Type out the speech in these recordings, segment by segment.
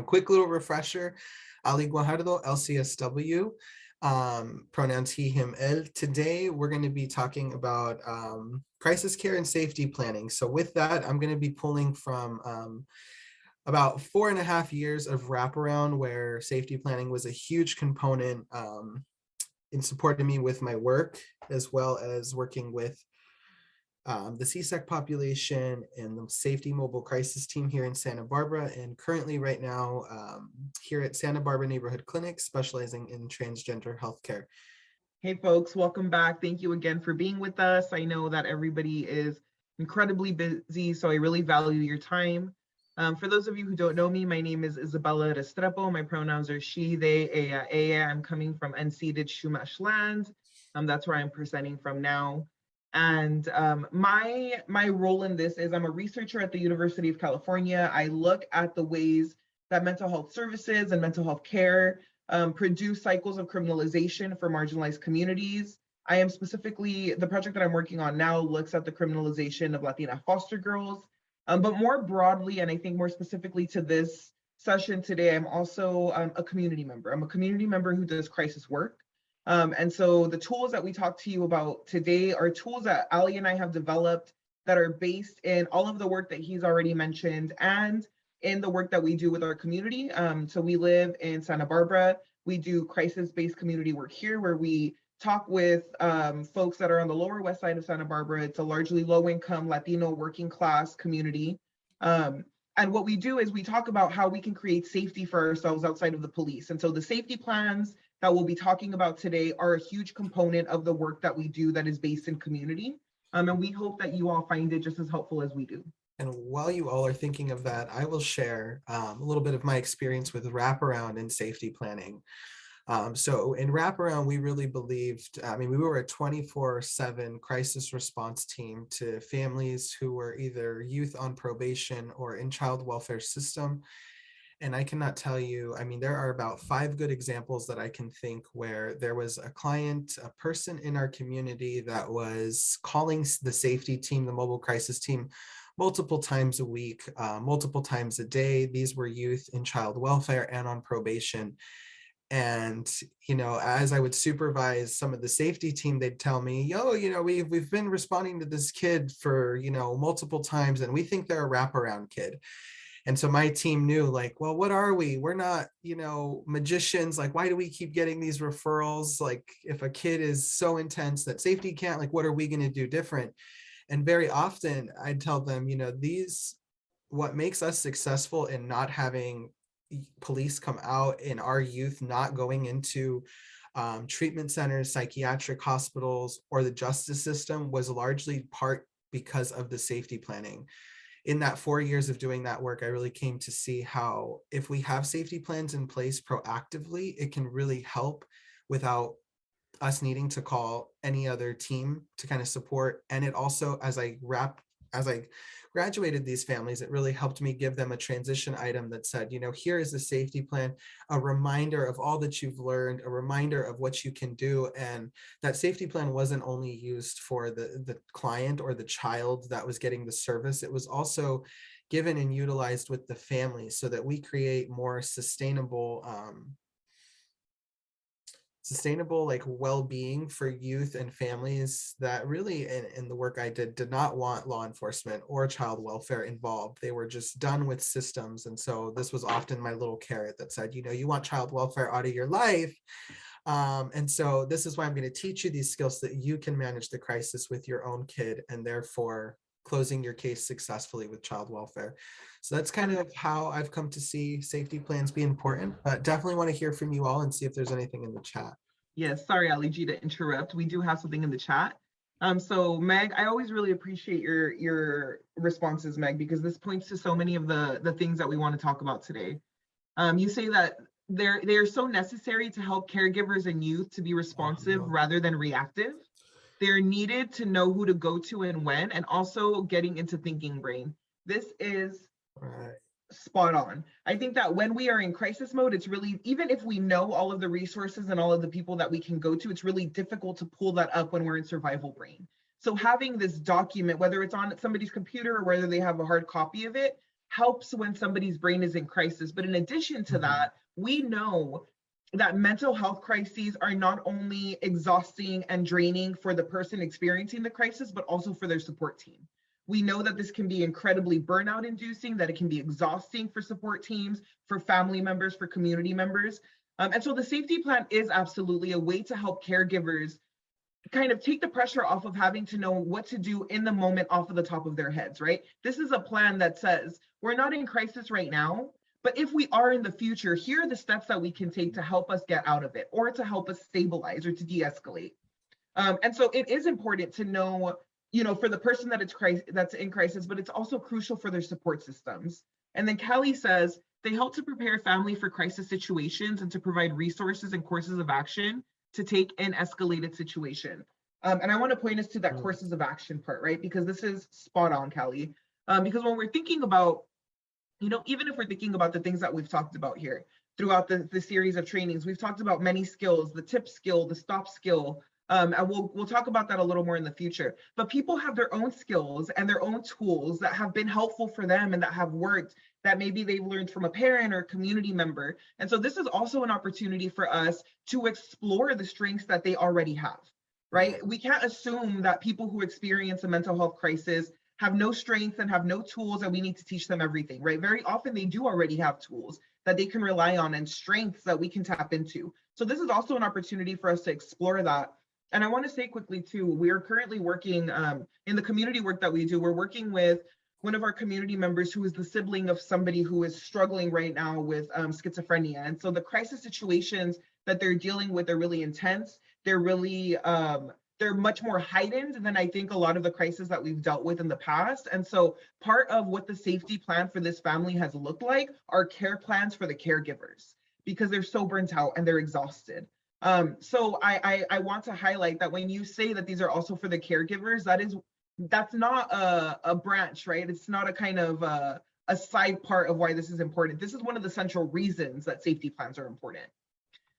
Quick little refresher, Ali Guajardo, LCSW, pronouns he, him, él. Today, we're going to be talking about crisis care and safety planning. So with that, I'm going to be pulling from about 4.5 years of wraparound where safety planning was a huge component in supporting me with my work, as well as working with the CSEC population and the Safety Mobile Crisis Team here in Santa Barbara, and currently right now here at Santa Barbara Neighborhood Clinic, specializing in transgender healthcare. Hey folks, welcome back. Thank you again for being with us. I know that everybody is incredibly busy, so I really value your time. For those of you who don't know me, my name is Isabella Restrepo. My pronouns are she, they, ella. I'm coming from unceded Chumash land. That's where I'm presenting from now. And my role in this is I'm a researcher at the University of California. I look at the ways that mental health services and mental health care produce cycles of criminalization for marginalized communities. I am specifically, the project that I'm working on now looks at the criminalization of Latina foster girls. But more broadly, and I think more specifically to this session today, I'm also a community member. I'm a community member who does crisis work. And so the tools that we talk to you about today are tools that Ali and I have developed that are based in all of the work that he's already mentioned and in the work that we do with our community. So we live in Santa Barbara. We do crisis-based community work here where we talk with folks that are on the lower west side of Santa Barbara. It's a largely low-income Latino working class community. And what we do is we talk about how we can create safety for ourselves outside of the police. And so the safety plans that we'll be talking about today are a huge component of the work that we do that is based in community. And we hope that you all find it just as helpful as we do. And while you all are thinking of that, I will share a little bit of my experience with wraparound and safety planning. So in wraparound, we really believed, we were a 24/7 crisis response team to families who were either youth on probation or in child welfare system. And I cannot tell you, there are about 5 good examples that I can think where there was a client, a person in our community that was calling the safety team, the mobile crisis team, multiple times a week, multiple times a day. These were youth in child welfare and on probation. And, as I would supervise some of the safety team, they'd tell me, we've been responding to this kid for, multiple times, and we think they're a wraparound kid. And so my team knew, like, well, what are we? We're not, magicians. Like, why do we keep getting these referrals? Like, if a kid is so intense that safety can't, like, what are we going to do different? And very often I'd tell them, what makes us successful in not having police come out, in our youth not going into treatment centers, psychiatric hospitals, or the justice system was largely part because of the safety planning. In that 4 years of doing that work, I really came to see how if we have safety plans in place proactively, it can really help without us needing to call any other team to kind of support. And it also, as I graduated these families, it really helped me give them a transition item that said, here is the safety plan, a reminder of all that you've learned, a reminder of what you can do. And that safety plan wasn't only used for the client or the child that was getting the service, it was also given and utilized with the family so that we create more sustainable like well-being for youth and families that really in the work I did not want law enforcement or child welfare involved. They were just done with systems. And so this was often my little carrot that said, you want child welfare out of your life. And so this is why I'm going to teach you these skills so that you can manage the crisis with your own kid and therefore closing your case successfully with child welfare. So that's kind of how I've come to see safety plans be important, but definitely want to hear from you all and see if there's anything in the chat. Yes, sorry, Ali G, to interrupt. We do have something in the chat. So Meg, I always really appreciate your responses, Meg, because this points to so many of the things that we want to talk about today. You say that they're so necessary to help caregivers and youth to be responsive rather than reactive. They're needed to know who to go to and when, and also getting into thinking brain. This is spot on. I think that when we are in crisis mode, it's really, even if we know all of the resources and all of the people that we can go to, it's really difficult to pull that up when we're in survival brain. So having this document, whether it's on somebody's computer or whether they have a hard copy of it, helps when somebody's brain is in crisis. But in addition to that, we know that mental health crises are not only exhausting and draining for the person experiencing the crisis, but also for their support team. We know that this can be incredibly burnout inducing, that it can be exhausting for support teams, for family members, for community members. And so the safety plan is absolutely a way to help caregivers kind of take the pressure off of having to know what to do in the moment off of the top of their heads, right? This is a plan that says, we're not in crisis right now, but if we are in the future, here are the steps that we can take to help us get out of it or to help us stabilize or to de-escalate. And so it is important to know, for the person that's in crisis, but it's also crucial for their support systems. And then Kelly says, they help to prepare family for crisis situations and to provide resources and courses of action to take an escalated situation. And I want to point us to that courses of action part, right? Because this is spot on, Kelly. Because when we're thinking about, even if we're thinking about the things that we've talked about here throughout the series of trainings, we've talked about many skills, the tip skill, the stop skill, and we'll talk about that a little more in the future. But people have their own skills and their own tools that have been helpful for them and that have worked, that maybe they've learned from a parent or a community member. And so this is also an opportunity for us to explore the strengths that they already have, right? We can't assume that people who experience a mental health crisis have no strengths and have no tools and we need to teach them everything, right? Very often they do already have tools that they can rely on and strengths that we can tap into. So this is also an opportunity for us to explore that. And I want to say quickly too, we are currently working in the community work that we do. We're working with one of our community members who is the sibling of somebody who is struggling right now with schizophrenia. And so the crisis situations that they're dealing with are really intense. They're really, they're much more heightened than I think a lot of the crises that we've dealt with in the past. And so part of what the safety plan for this family has looked like are care plans for the caregivers because they're so burnt out and they're exhausted. So I want to highlight that when you say that these are also for the caregivers, that's not a branch, right? It's not a kind of a side part of why this is important. This is one of the central reasons that safety plans are important.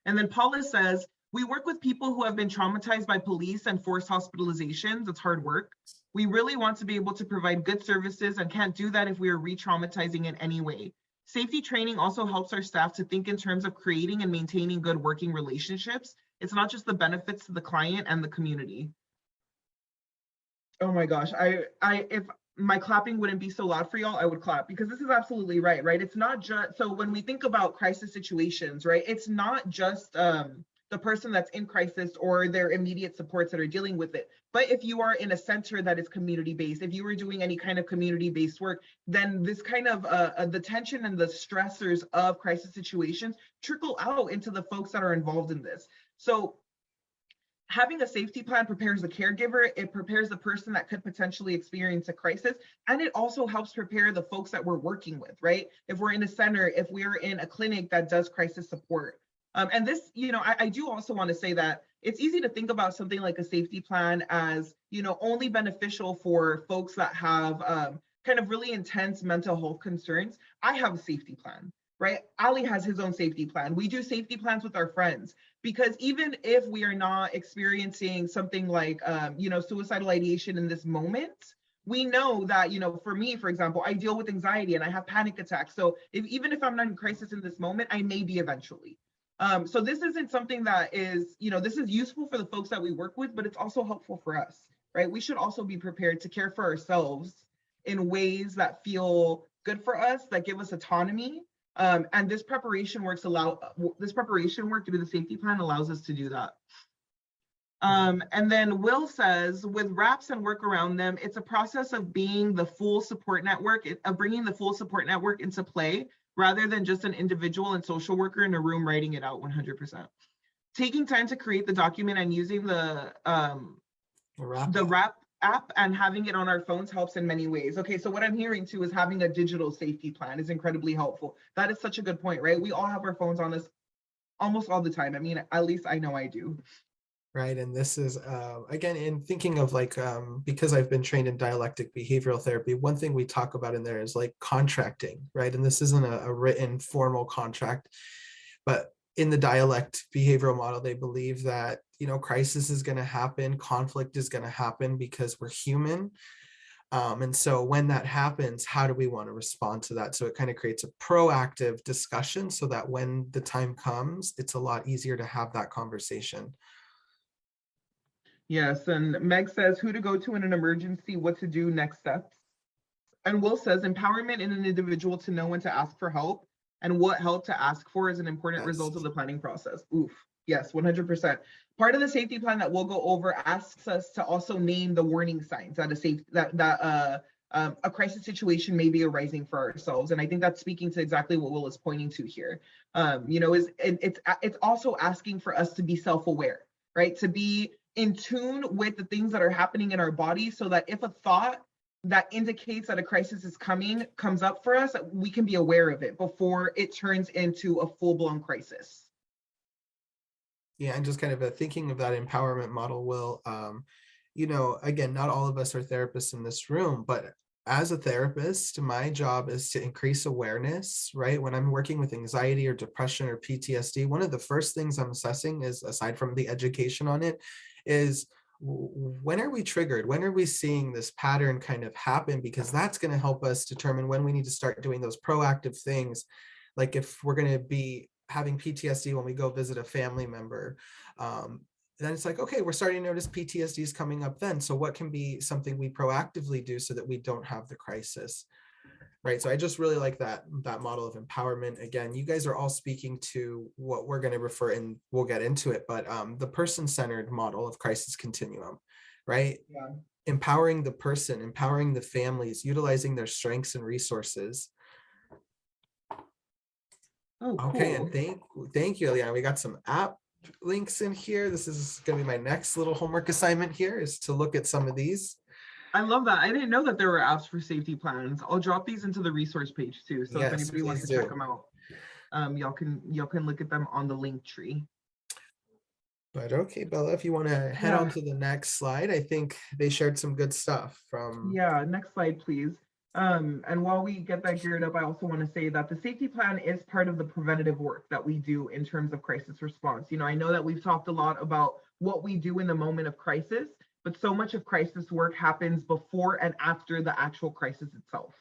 And then Paula says, we work with people who have been traumatized by police and forced hospitalizations. It's hard work. We really want to be able to provide good services and can't do that if we are re-traumatizing in any way. Safety training also helps our staff to think in terms of creating and maintaining good working relationships. It's not just the benefits to the client and the community. Oh my gosh, if my clapping wouldn't be so loud for y'all, I would clap because this is absolutely right? It's not just, so when we think about crisis situations, right, it's not just the person that's in crisis or their immediate supports that are dealing with it. But if you are in a center that is community-based, if you are doing any kind of community-based work, then this kind of the tension and the stressors of crisis situations trickle out into the folks that are involved in this. So having a safety plan prepares the caregiver, it prepares the person that could potentially experience a crisis, and it also helps prepare the folks that we're working with, right? If we're in a center, if we're in a clinic that does crisis support. And this, I do also want to say that it's easy to think about something like a safety plan as, only beneficial for folks that have kind of really intense mental health concerns. I have a safety plan, right? Ali has his own safety plan. We do safety plans with our friends because even if we are not experiencing something like, suicidal ideation in this moment, we know that, for me, for example, I deal with anxiety and I have panic attacks. So even if I'm not in crisis in this moment, I may be eventually. So this isn't something that is, this is useful for the folks that we work with, but it's also helpful for us, right? We should also be prepared to care for ourselves in ways that feel good for us, that give us autonomy. And this preparation work through the safety plan allows us to do that. And then Will says, with RAPs and work around them, it's a process of being the full support network, of bringing the full support network into play, rather than just an individual and social worker in a room writing it out 100%. Taking time to create the document and using the RAP app and having it on our phones helps in many ways. Okay, so what I'm hearing too is having a digital safety plan is incredibly helpful. That is such a good point, right? We all have our phones on us almost all the time. I mean, at least I know I do. Right. And this is, again, in thinking of because I've been trained in dialectic behavioral therapy, one thing we talk about in there is contracting, right? And this isn't a written formal contract, but in the dialect behavioral model, they believe that, crisis is going to happen, conflict is going to happen because we're human. And so when that happens, how do we want to respond to that? So it kind of creates a proactive discussion so that when the time comes, it's a lot easier to have that conversation. Yes, and Meg says who to go to in an emergency, what to do, next steps. And Will says empowerment in an individual to know when to ask for help and what help to ask for is an important result of Yes. the planning process. Oof. Yes, 100%. Part of the safety plan that we'll go over asks us to also name the warning signs that a crisis situation may be arising for ourselves, and I think that's speaking to exactly what Will is pointing to here. It's also asking for us to be self-aware, right? To be in tune with the things that are happening in our body, so that if a thought that indicates that a crisis is coming comes up for us, we can be aware of it before it turns into a full-blown crisis. Yeah, and just kind of thinking of that empowerment model, Will, again, not all of us are therapists in this room, but as a therapist, my job is to increase awareness, right? When I'm working with anxiety or depression or PTSD, one of the first things I'm assessing is, aside from the education on it, is when are we triggered? When are we seeing this pattern kind of happen? Because that's going to help us determine when we need to start doing those proactive things. Like if we're going to be having PTSD when we go visit a family member, then it's like, okay, we're starting to notice PTSD is coming up then. So what can be something we proactively do so that we don't have the crisis? Right. So I just really like that model of empowerment. Again, you guys are all speaking to what we're going to refer, and we'll get into it, but the person-centered model of crisis continuum, right? Yeah. Empowering the person, empowering the families, utilizing their strengths and resources. Oh, Okay, cool. and thank you, Eliana. We got some app links in here. This is going to be my next little homework assignment here, is to look at some of these. I love that. I didn't know that there were apps for safety plans. I'll drop these into the resource page too. So if Yes, anybody wants please to check do. them out, y'all can look at them on the link tree. But okay, Bella, if you want to head on Yeah. to the next slide, I think they shared some good stuff from. Yeah, next slide, please. And while we get that geared up, I also want to say that the safety plan is part of the preventative work that we do in terms of crisis response. I know that we've talked a lot about what we do in the moment of crisis, but so much of crisis work happens before and after the actual crisis itself.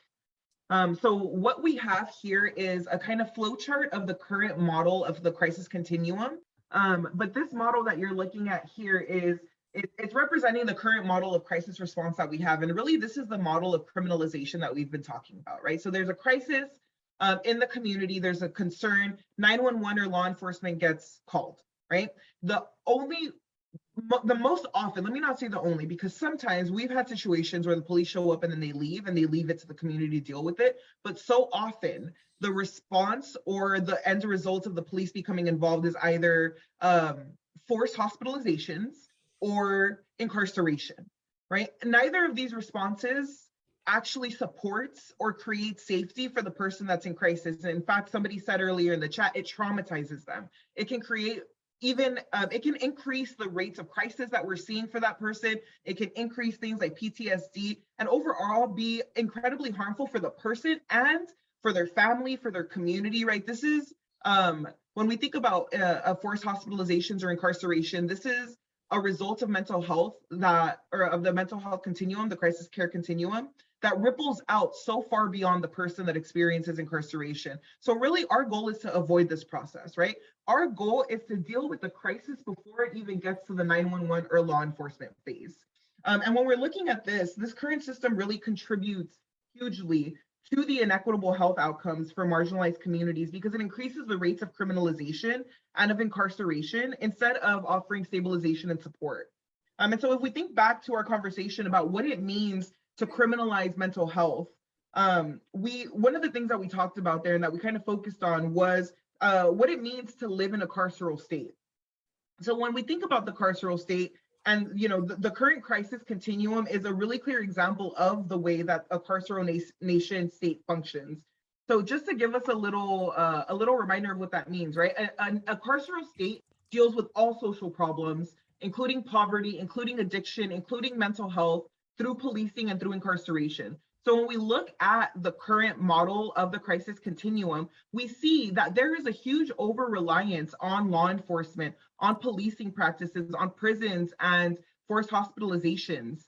So what we have here is a kind of flow chart of the current model of the crisis continuum. But this model that you're looking at here it's representing the current model of crisis response that we have. And really, this is the model of criminalization that we've been talking about, right? So there's a crisis in the community, there's a concern, 911 or law enforcement gets called, right? The most often, let me not say the only, because sometimes we've had situations where the police show up and then they leave it to the community to deal with it. But so often the response or the end result of the police becoming involved is either forced hospitalizations or incarceration, right? Neither of these responses actually supports or creates safety for the person that's in crisis. In fact, somebody said earlier in the chat, it traumatizes them. It can create it can increase the rates of crisis that we're seeing for that person. It can increase things like PTSD and overall be incredibly harmful for the person and for their family, for their community, right? This is when we think about forced hospitalizations or incarceration, this is a result of mental health of the mental health continuum, the crisis care continuum, that ripples out so far beyond the person that experiences incarceration. So really our goal is to avoid this process, right? Our goal is to deal with the crisis before it even gets to the 911 or law enforcement phase. And when we're looking at this current system really contributes hugely to the inequitable health outcomes for marginalized communities because it increases the rates of criminalization and of incarceration instead of offering stabilization and support. And so if we think back to our conversation about what it means to criminalize mental health, one of the things that we talked about there and that we kind of focused on was what it means to live in a carceral state. So when we think about the carceral state, and the current crisis continuum is a really clear example of the way that a carceral nation state functions. So just to give us a little reminder of what that means, right? A carceral state deals with all social problems, including poverty, including addiction, including mental health, through policing and through incarceration. So when we look at the current model of the crisis continuum, we see that there is a huge over-reliance on law enforcement, on policing practices, on prisons and forced hospitalizations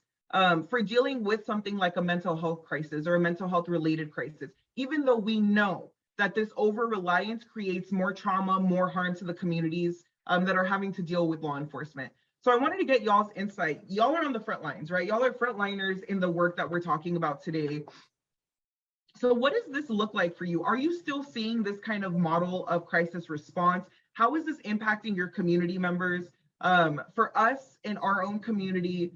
for dealing with something like a mental health crisis or a mental health related crisis, even though we know that this over reliance creates more trauma, more harm to the communities that are having to deal with law enforcement. So I wanted to get y'all's insight. Y'all are on the front lines, right? Y'all are frontliners in the work that we're talking about today. So what does this look like for you? Are you still seeing this kind of model of crisis response? How is this impacting your community members? For us in our own community,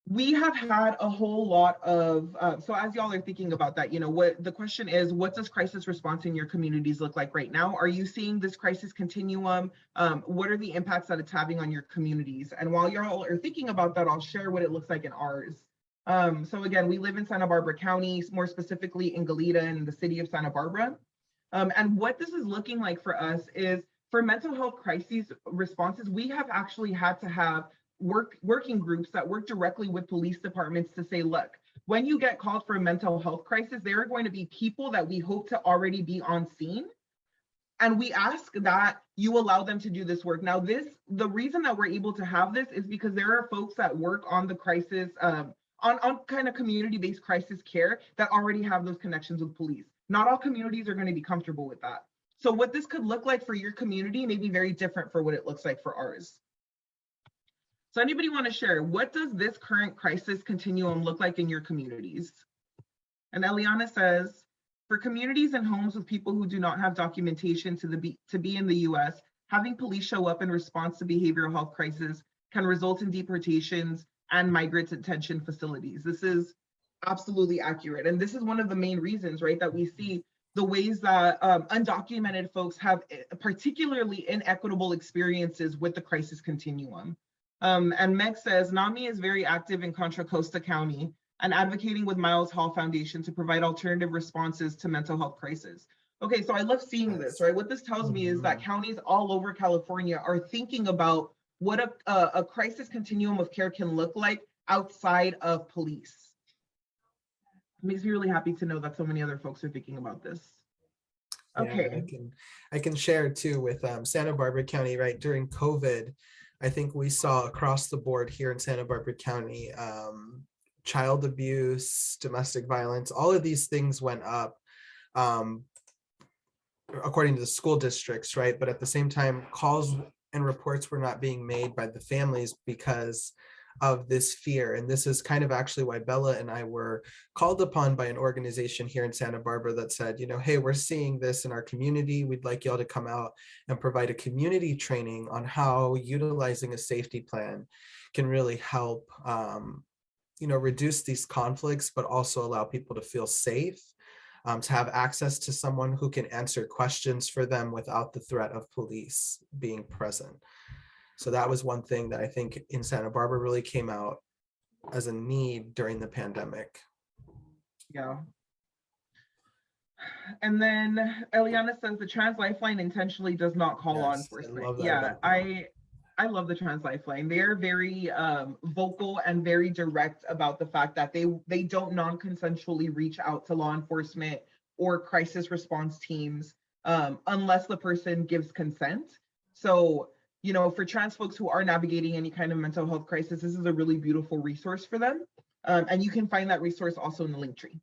we have had a whole lot of, so as y'all are thinking about that, what the question is, what does crisis response in your communities look like right now? Are you seeing this crisis continuum? What are the impacts that it's having on your communities? And while y'all are thinking about that, I'll share what it looks like in ours. So again, we live in Santa Barbara County, more specifically in Goleta in the city of Santa Barbara. And what this is looking like for us is for mental health crises responses, we have actually had to have working groups that work directly with police departments to say, look, when you get called for a mental health crisis, there are going to be people that we hope to already be on scene. And we ask that you allow them to do this work. Now, the reason that we're able to have this is because there are folks that work on the crisis, on kind of community-based crisis care that already have those connections with police. Not all communities are going to be comfortable with that. So what this could look like for your community may be very different for what it looks like for ours. So anybody want to share, what does this current crisis continuum look like in your communities? And Eliana says, for communities and homes with people who do not have documentation to be in the US, having police show up in response to behavioral health crisis can result in deportations and migrant detention facilities. This is absolutely accurate. And this is one of the main reasons, right, that we see the ways that undocumented folks have particularly inequitable experiences with the crisis continuum. And Meg says, NAMI is very active in Contra Costa County and advocating with Miles Hall Foundation to provide alternative responses to mental health crisis. Okay, so I love seeing this, right? What this tells me is that counties all over California are thinking about what a crisis continuum of care can look like outside of police. It makes me really happy to know that so many other folks are thinking about this. Okay. Yeah, I can share too with Santa Barbara County, right? During COVID, I think we saw across the board here in Santa Barbara County, child abuse, domestic violence, all of these things went up according to the school districts, right? But at the same time, calls and reports were not being made by the families because of this fear. And this is kind of actually why Bella and I were called upon by an organization here in Santa Barbara that said, hey, we're seeing this in our community. We'd like y'all to come out and provide a community training on how utilizing a safety plan can really help, reduce these conflicts, but also allow people to feel safe, to have access to someone who can answer questions for them without the threat of police being present. So that was one thing that I think in Santa Barbara really came out as a need during the pandemic. Yeah. And then Eliana says the Trans Lifeline intentionally does not call law enforcement. I love the Trans Lifeline. They're very vocal and very direct about the fact that they don't non-consensually reach out to law enforcement or crisis response teams unless the person gives consent. So, for trans folks who are navigating any kind of mental health crisis, this is a really beautiful resource for them. And you can find that resource also in the link tree.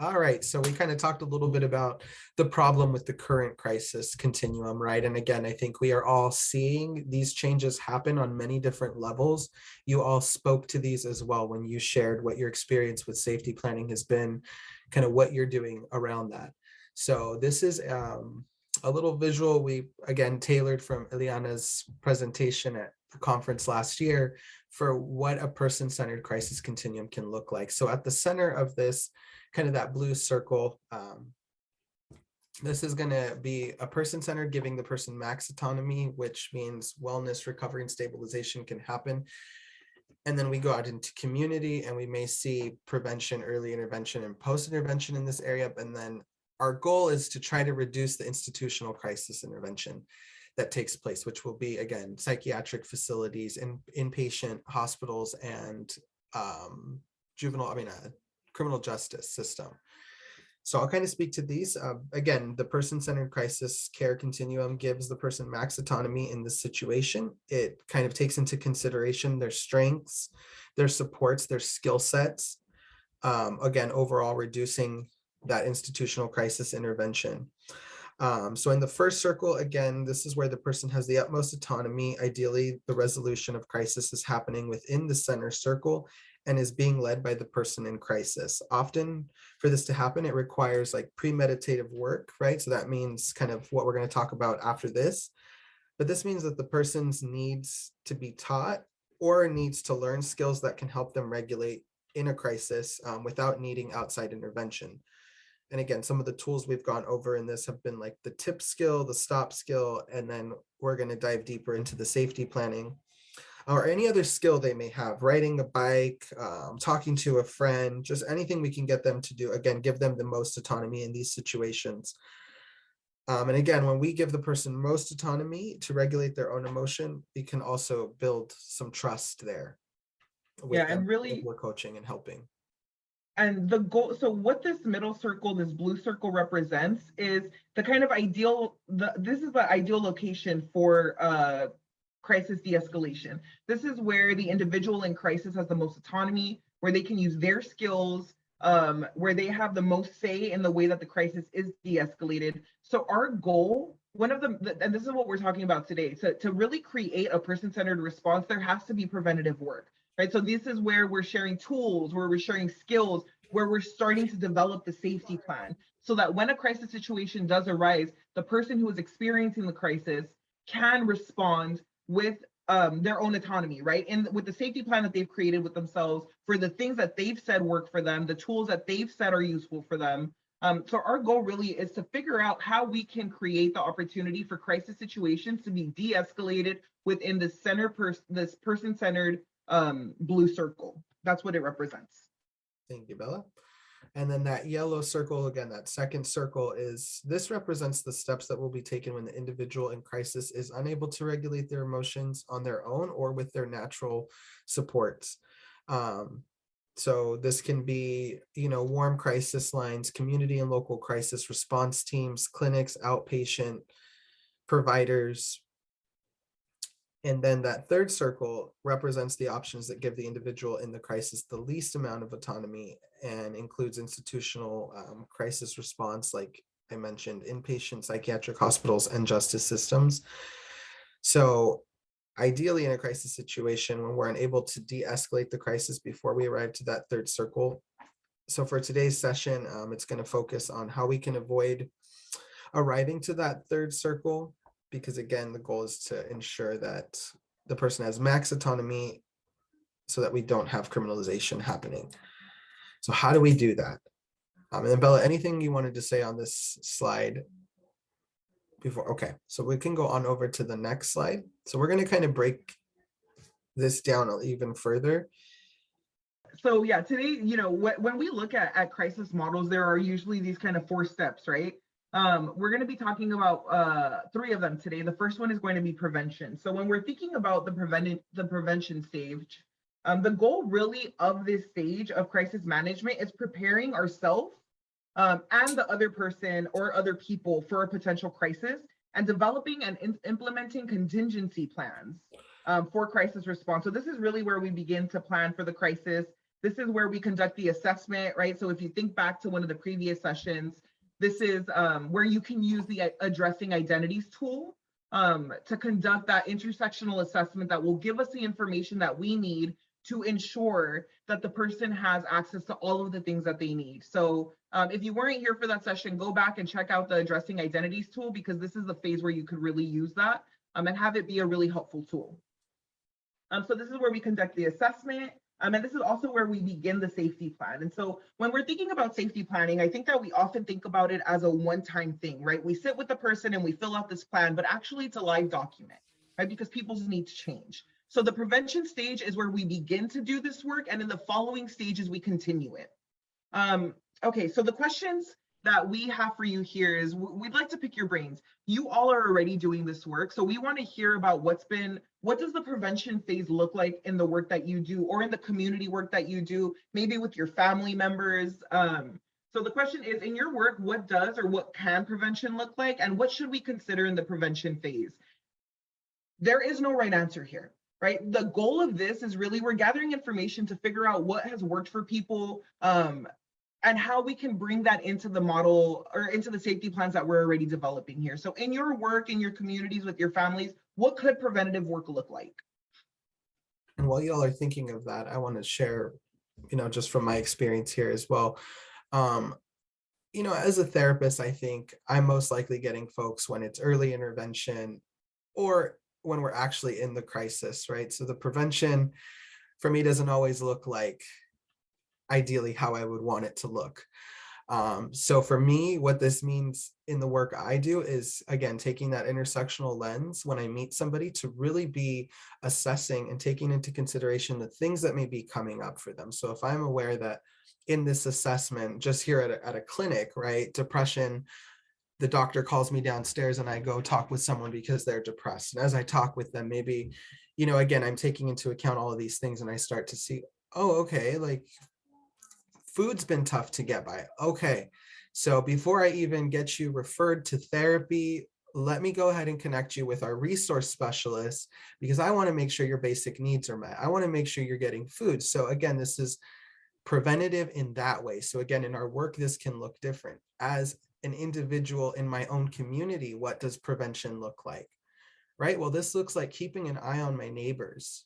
All right, so we kind of talked a little bit about the problem with the current crisis continuum, right? And again, I think we are all seeing these changes happen on many different levels. You all spoke to these as well when you shared what your experience with safety planning has been, kind of what you're doing around that. So this is a little visual we, again, tailored from Eliana's presentation at the conference last year for what a person-centered crisis continuum can look like. So at the center of this, kind of that blue circle, this is going to be a person-centered, giving the person max autonomy, which means wellness, recovery, and stabilization can happen. And then we go out into community and we may see prevention, early intervention, and post-intervention in this area. And then our goal is to try to reduce the institutional crisis intervention that takes place, which will be, again, psychiatric facilities and inpatient hospitals and criminal justice system. So I'll kind of speak to these. Again, the person-centered crisis care continuum gives the person max autonomy in this situation. It kind of takes into consideration their strengths, their supports, their skill sets. Again, overall reducing that institutional crisis intervention. So in the first circle, again, this is where the person has the utmost autonomy. Ideally, the resolution of crisis is happening within the center circle and is being led by the person in crisis. Often for this to happen, it requires like premeditative work, right? So that means kind of what we're going to talk about after this. But this means that the person's needs to be taught or needs to learn skills that can help them regulate in a crisis without needing outside intervention. And again, some of the tools we've gone over in this have been like the tip skill, the stop skill, and then we're going to dive deeper into the safety planning or any other skill they may have, riding a bike, talking to a friend, just anything we can get them to do. Again, give them the most autonomy in these situations. And again, when we give the person most autonomy to regulate their own emotion, we can also build some trust there with Yeah, them and if really, we're coaching and helping. and the goal, so what this middle circle, this blue circle represents is the kind of ideal, this is the ideal location for crisis de-escalation. This is where the individual in crisis has the most autonomy, where they can use their skills, where they have the most say in the way that the crisis is de-escalated. So our goal, one of the, and this is what we're talking about today, to really create a person-centered response, there has to be preventative work, right? So this is where we're sharing tools, where we're sharing skills, where we're starting to develop the safety plan so that when a crisis situation does arise, the person who is experiencing the crisis can respond with their own autonomy, right? And with the safety plan that they've created with themselves for the things that they've said work for them, the tools that they've said are useful for them. So our goal really is to figure out how we can create the opportunity for crisis situations to be de-escalated within the this person-centered blue circle. That's what it represents. Thank you, Bella. And then that yellow circle, again, that second circle is, this represents the steps that will be taken when the individual in crisis is unable to regulate their emotions on their own or with their natural supports. So this can be, warm crisis lines, community and local crisis response teams, clinics, outpatient providers. And then that third circle represents the options that give the individual in the crisis the least amount of autonomy and includes institutional crisis response, like I mentioned, inpatient psychiatric hospitals and justice systems. So ideally in a crisis situation, when we're unable to de-escalate the crisis before we arrive to that third circle. So for today's session, it's going to focus on how we can avoid arriving to that third circle, because again, the goal is to ensure that the person has max autonomy so that we don't have criminalization happening. So how do we do that? And then Bella, anything you wanted to say on this slide before? Okay, so we can go on over to the next slide. So we're going to kind of break this down even further. So yeah, today, when we look at crisis models, there are usually these kind of 4 steps, right? We're going to be talking about 3 of them today. The first one is going to be prevention. So when we're thinking about the prevention stage, the goal really of this stage of crisis management is preparing ourselves and the other person or other people for a potential crisis and developing and implementing contingency plans for crisis response. So this is really where we begin to plan for the crisis. This is where we conduct the assessment, right? So if you think back to one of the previous sessions, this is where you can use the addressing identities tool to conduct that intersectional assessment that will give us the information that we need to ensure that the person has access to all of the things that they need. So if you weren't here for that session, go back and check out the addressing identities tool, because this is the phase where you could really use that and have it be a really helpful tool. So this is where we conduct the assessment. And this is also where we begin the safety plan. And so when we're thinking about safety planning, I think that we often think about it as a one-time thing, right? We sit with the person and we fill out this plan, but actually it's a live document, right? Because people's needs change. So the prevention stage is where we begin to do this work, and in the following stages, we continue it. Okay, so the questions that we have for you here is, we'd like to pick your brains. You all are already doing this work, so we want to hear about what does the prevention phase look like in the work that you do, or in the community work that you do, maybe with your family members. So the question is, in your work, what does or what can prevention look like, and what should we consider in the prevention phase? There is no right answer here. right? The goal of this is really we're gathering information to figure out what has worked for people, and how we can bring that into the model or into the safety plans that we're already developing here. So in your work, in your communities, with your families, what could preventative work look like? And while y'all are thinking of that, I want to share, just from my experience here as well. Um, as a therapist, I think I'm most likely getting folks when it's early intervention or when we're actually in the crisis, right? So the prevention for me doesn't always look like ideally how I would want it to look. So for me, what this means in the work I do is, again, taking that intersectional lens when I meet somebody to really be assessing and taking into consideration the things that may be coming up for them. So if I'm aware that in this assessment, just here at a clinic, right, depression, the doctor calls me downstairs and I go talk with someone because they're depressed. And as I talk with them, maybe, again, I'm taking into account all of these things and I start to see, oh, okay, like food's been tough to get by. Okay. So before I even get you referred to therapy, let me go ahead and connect you with our resource specialist because I want to make sure your basic needs are met. I want to make sure you're getting food. So again, this is preventative in that way. So again, in our work, this can look different. As an individual in my own community, what does prevention look like? Right? Well, this looks like keeping an eye on my neighbors,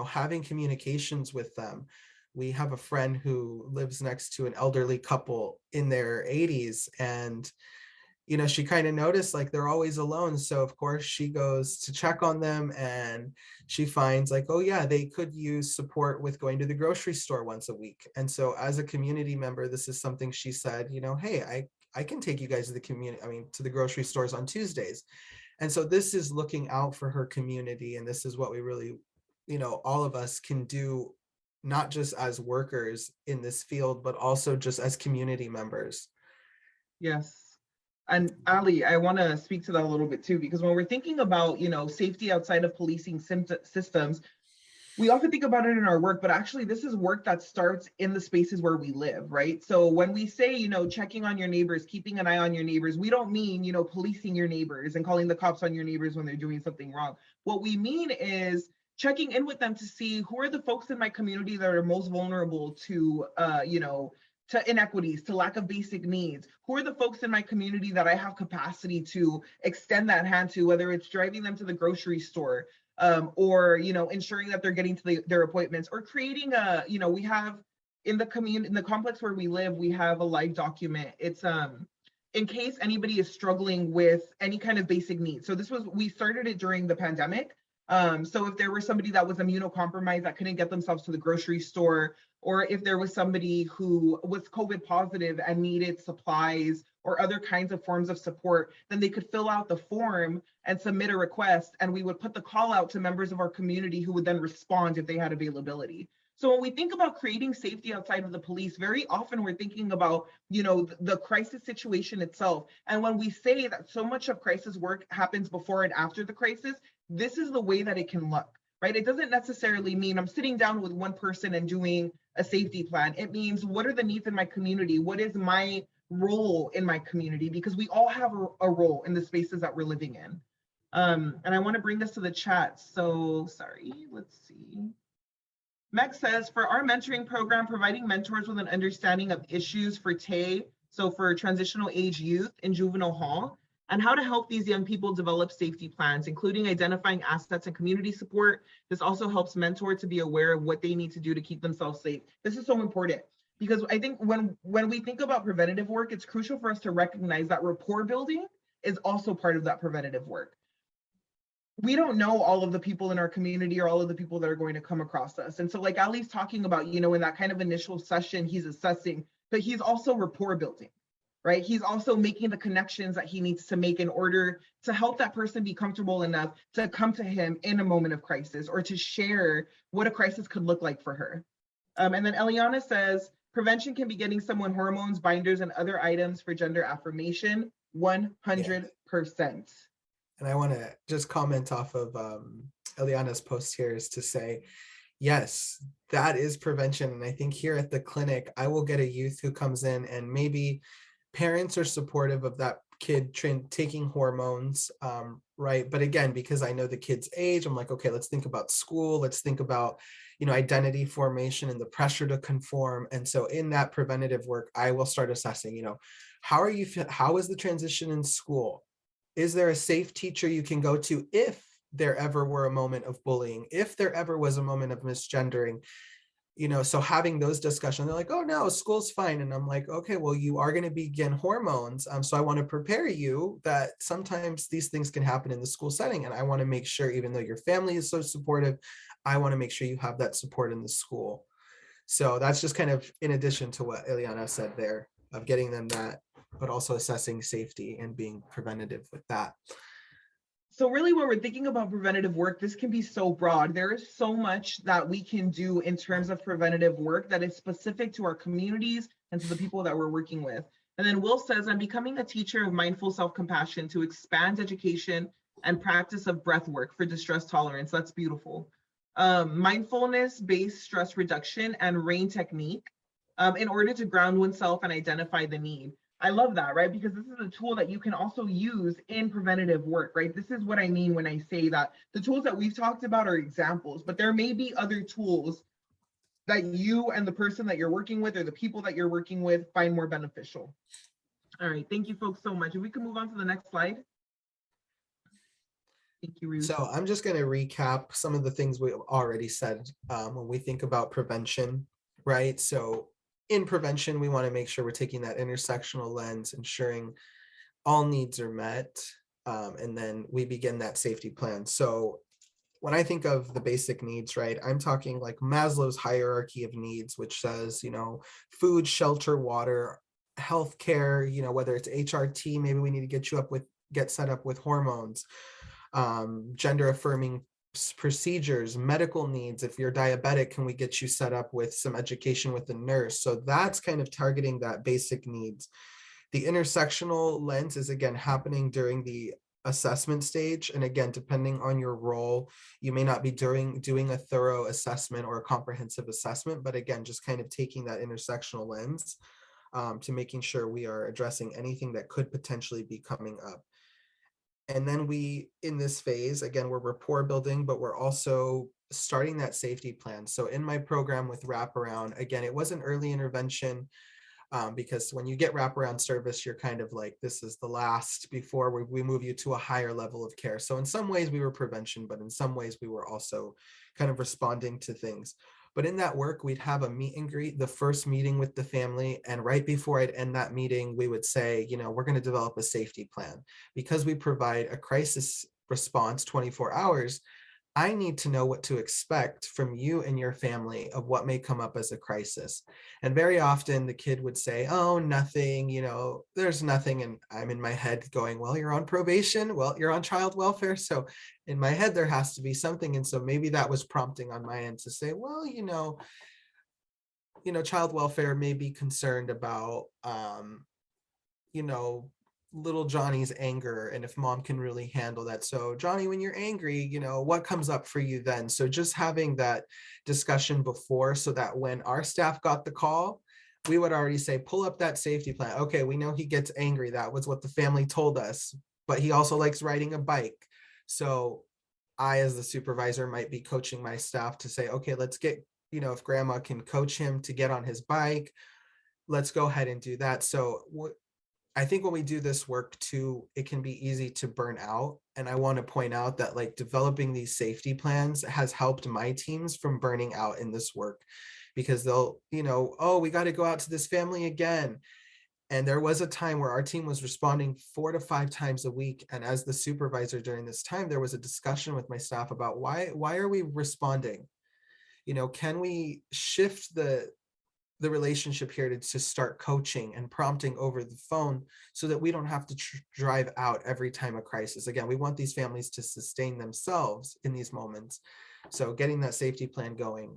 having communications with them. We have a friend who lives next to an elderly couple in their 80s, and she kind of noticed like they're always alone. So of course she goes to check on them and she finds like, oh yeah, they could use support with going to the grocery store once a week. And so as a community member, this is something she said, hey, I can take you guys to the to the grocery stores on Tuesdays. And so this is looking out for her community. And this is what we really, all of us can do, not just as workers in this field, but also just as community members. Yes. And Ali, I want to speak to that a little bit too, because when we're thinking about, safety outside of policing systems, we often think about it in our work, but actually this is work that starts in the spaces where we live, right? So when we say, checking on your neighbors, keeping an eye on your neighbors, we don't mean, policing your neighbors and calling the cops on your neighbors when they're doing something wrong. What we mean is checking in with them to see who are the folks in my community that are most vulnerable to, to inequities, to lack of basic needs. Who are the folks in my community that I have capacity to extend that hand to, whether it's driving them to the grocery store, or ensuring that they're getting to their appointments, or creating a, we have in the community, in the complex where we live, we have a live document. It's in case anybody is struggling with any kind of basic needs. So we started it during the pandemic. So if there was somebody that was immunocompromised that couldn't get themselves to the grocery store, or if there was somebody who was COVID positive and needed supplies or other kinds of forms of support, then they could fill out the form and submit a request, and we would put the call out to members of our community who would then respond if they had availability. So when we think about creating safety outside of the police, very often we're thinking about, the crisis situation itself. And when we say that so much of crisis work happens before and after the crisis, this is the way that it can look, right? It doesn't necessarily mean I'm sitting down with one person and doing a safety plan. It means, what are the needs in my community? What is my role in my community? Because we all have a role in the spaces that we're living in. And I want to bring this to the chat. So sorry, let's see. Meg says, for our mentoring program, providing mentors with an understanding of issues for TAY, so for transitional age youth in juvenile hall, and how to help these young people develop safety plans, including identifying assets and community support. This also helps mentor to be aware of what they need to do to keep themselves safe. This is so important because I think when we think about preventative work, it's crucial for us to recognize that rapport building is also part of that preventative work. We don't know all of the people in our community or all of the people that are going to come across us. And so like Ali's talking about, in that kind of initial session, he's assessing, but he's also rapport building, right? He's also making the connections that he needs to make in order to help that person be comfortable enough to come to him in a moment of crisis or to share what a crisis could look like for her. And then Eliana says, prevention can be getting someone hormones, binders, and other items for gender affirmation, 100%. Yeah. And I want to just comment off of Eliana's post here is to say, yes, that is prevention. And I think here at the clinic, I will get a youth who comes in and maybe parents are supportive of that kid taking hormones, right? But again, because I know the kid's age, I'm like, okay, let's think about school. Let's think about, identity formation and the pressure to conform. And so in that preventative work, I will start assessing, how is the transition in school? Is there a safe teacher you can go to if there ever were a moment of bullying, if there ever was a moment of misgendering? So having those discussions, they're like, oh no, school's fine. And I'm like, okay, well, you are going to begin hormones. So I want to prepare you that sometimes these things can happen in the school setting. And I want to make sure, even though your family is so supportive, I want to make sure you have that support in the school. So that's just kind of in addition to what Ileana said there, of getting them that, but also assessing safety and being preventative with that. So really when we're thinking about preventative work, this can be so broad. There is so much that we can do in terms of preventative work that is specific to our communities and to the people that we're working with. And then Will says, I'm becoming a teacher of mindful self-compassion to expand education and practice of breath work for distress tolerance. That's beautiful. Mindfulness-based stress reduction and RAIN technique in order to ground oneself and identify the need. I love that, right? Because this is a tool that you can also use in preventative work, right? This is what I mean when I say that the tools that we've talked about are examples, but there may be other tools that you and the person that you're working with or the people that you're working with find more beneficial. All right, thank you folks so much. If we can move on to the next slide. Thank you, Ruth. So I'm just going to recap some of the things we already said when we think about prevention, right? So in prevention, we want to make sure we're taking that intersectional lens, ensuring all needs are met, and then we begin that safety plan. So when I think of the basic needs, right, I'm talking like Maslow's hierarchy of needs, which says, food, shelter, water, healthcare, whether it's HRT, maybe we need to get set up with hormones, gender affirming procedures, medical needs. If you're diabetic, can we get you set up with some education with the nurse? So that's kind of targeting that basic needs. The intersectional lens is again happening during the assessment stage. And again, depending on your role, you may not be doing a thorough assessment or a comprehensive assessment, but again, just kind of taking that intersectional lens to making sure we are addressing anything that could potentially be coming up. And then in this phase, again, we're rapport building, but we're also starting that safety plan. So in my program with Wraparound, again, it was an early intervention because when you get wraparound service, you're kind of like, this is the last before we move you to a higher level of care. So in some ways we were prevention, but in some ways we were also kind of responding to things. But in that work, we'd have a meet and greet, the first meeting with the family. And right before I'd end that meeting, we would say, we're going to develop a safety plan. Because we provide a crisis response 24 hours, I need to know what to expect from you and your family of what may come up as a crisis. And very often the kid would say, oh, nothing, there's nothing. And I'm in my head going, well, you're on probation. Well, you're on child welfare. So in my head, there has to be something. And so maybe that was prompting on my end to say, well, child welfare may be concerned about, little Johnny's anger and if mom can really handle that. So Johnny, when you're angry, what comes up for you then? So just having that discussion before, so that when our staff got the call, we would already say, pull up that safety plan. Okay, we know he gets angry. That was what the family told us, but he also likes riding a bike. So I, as the supervisor, might be coaching my staff to say, okay, let's get, if grandma can coach him to get on his bike, let's go ahead and do that. So I think when we do this work too, it can be easy to burn out. And I want to point out that like developing these safety plans has helped my teams from burning out in this work, because they'll, oh, we got to go out to this family again. And there was a time where our team was responding 4 to 5 times a week. And as the supervisor during this time, there was a discussion with my staff about why are we responding? Can we shift the relationship here to start coaching and prompting over the phone so that we don't have to drive out every time a crisis. Again, we want these families to sustain themselves in these moments. So getting that safety plan going.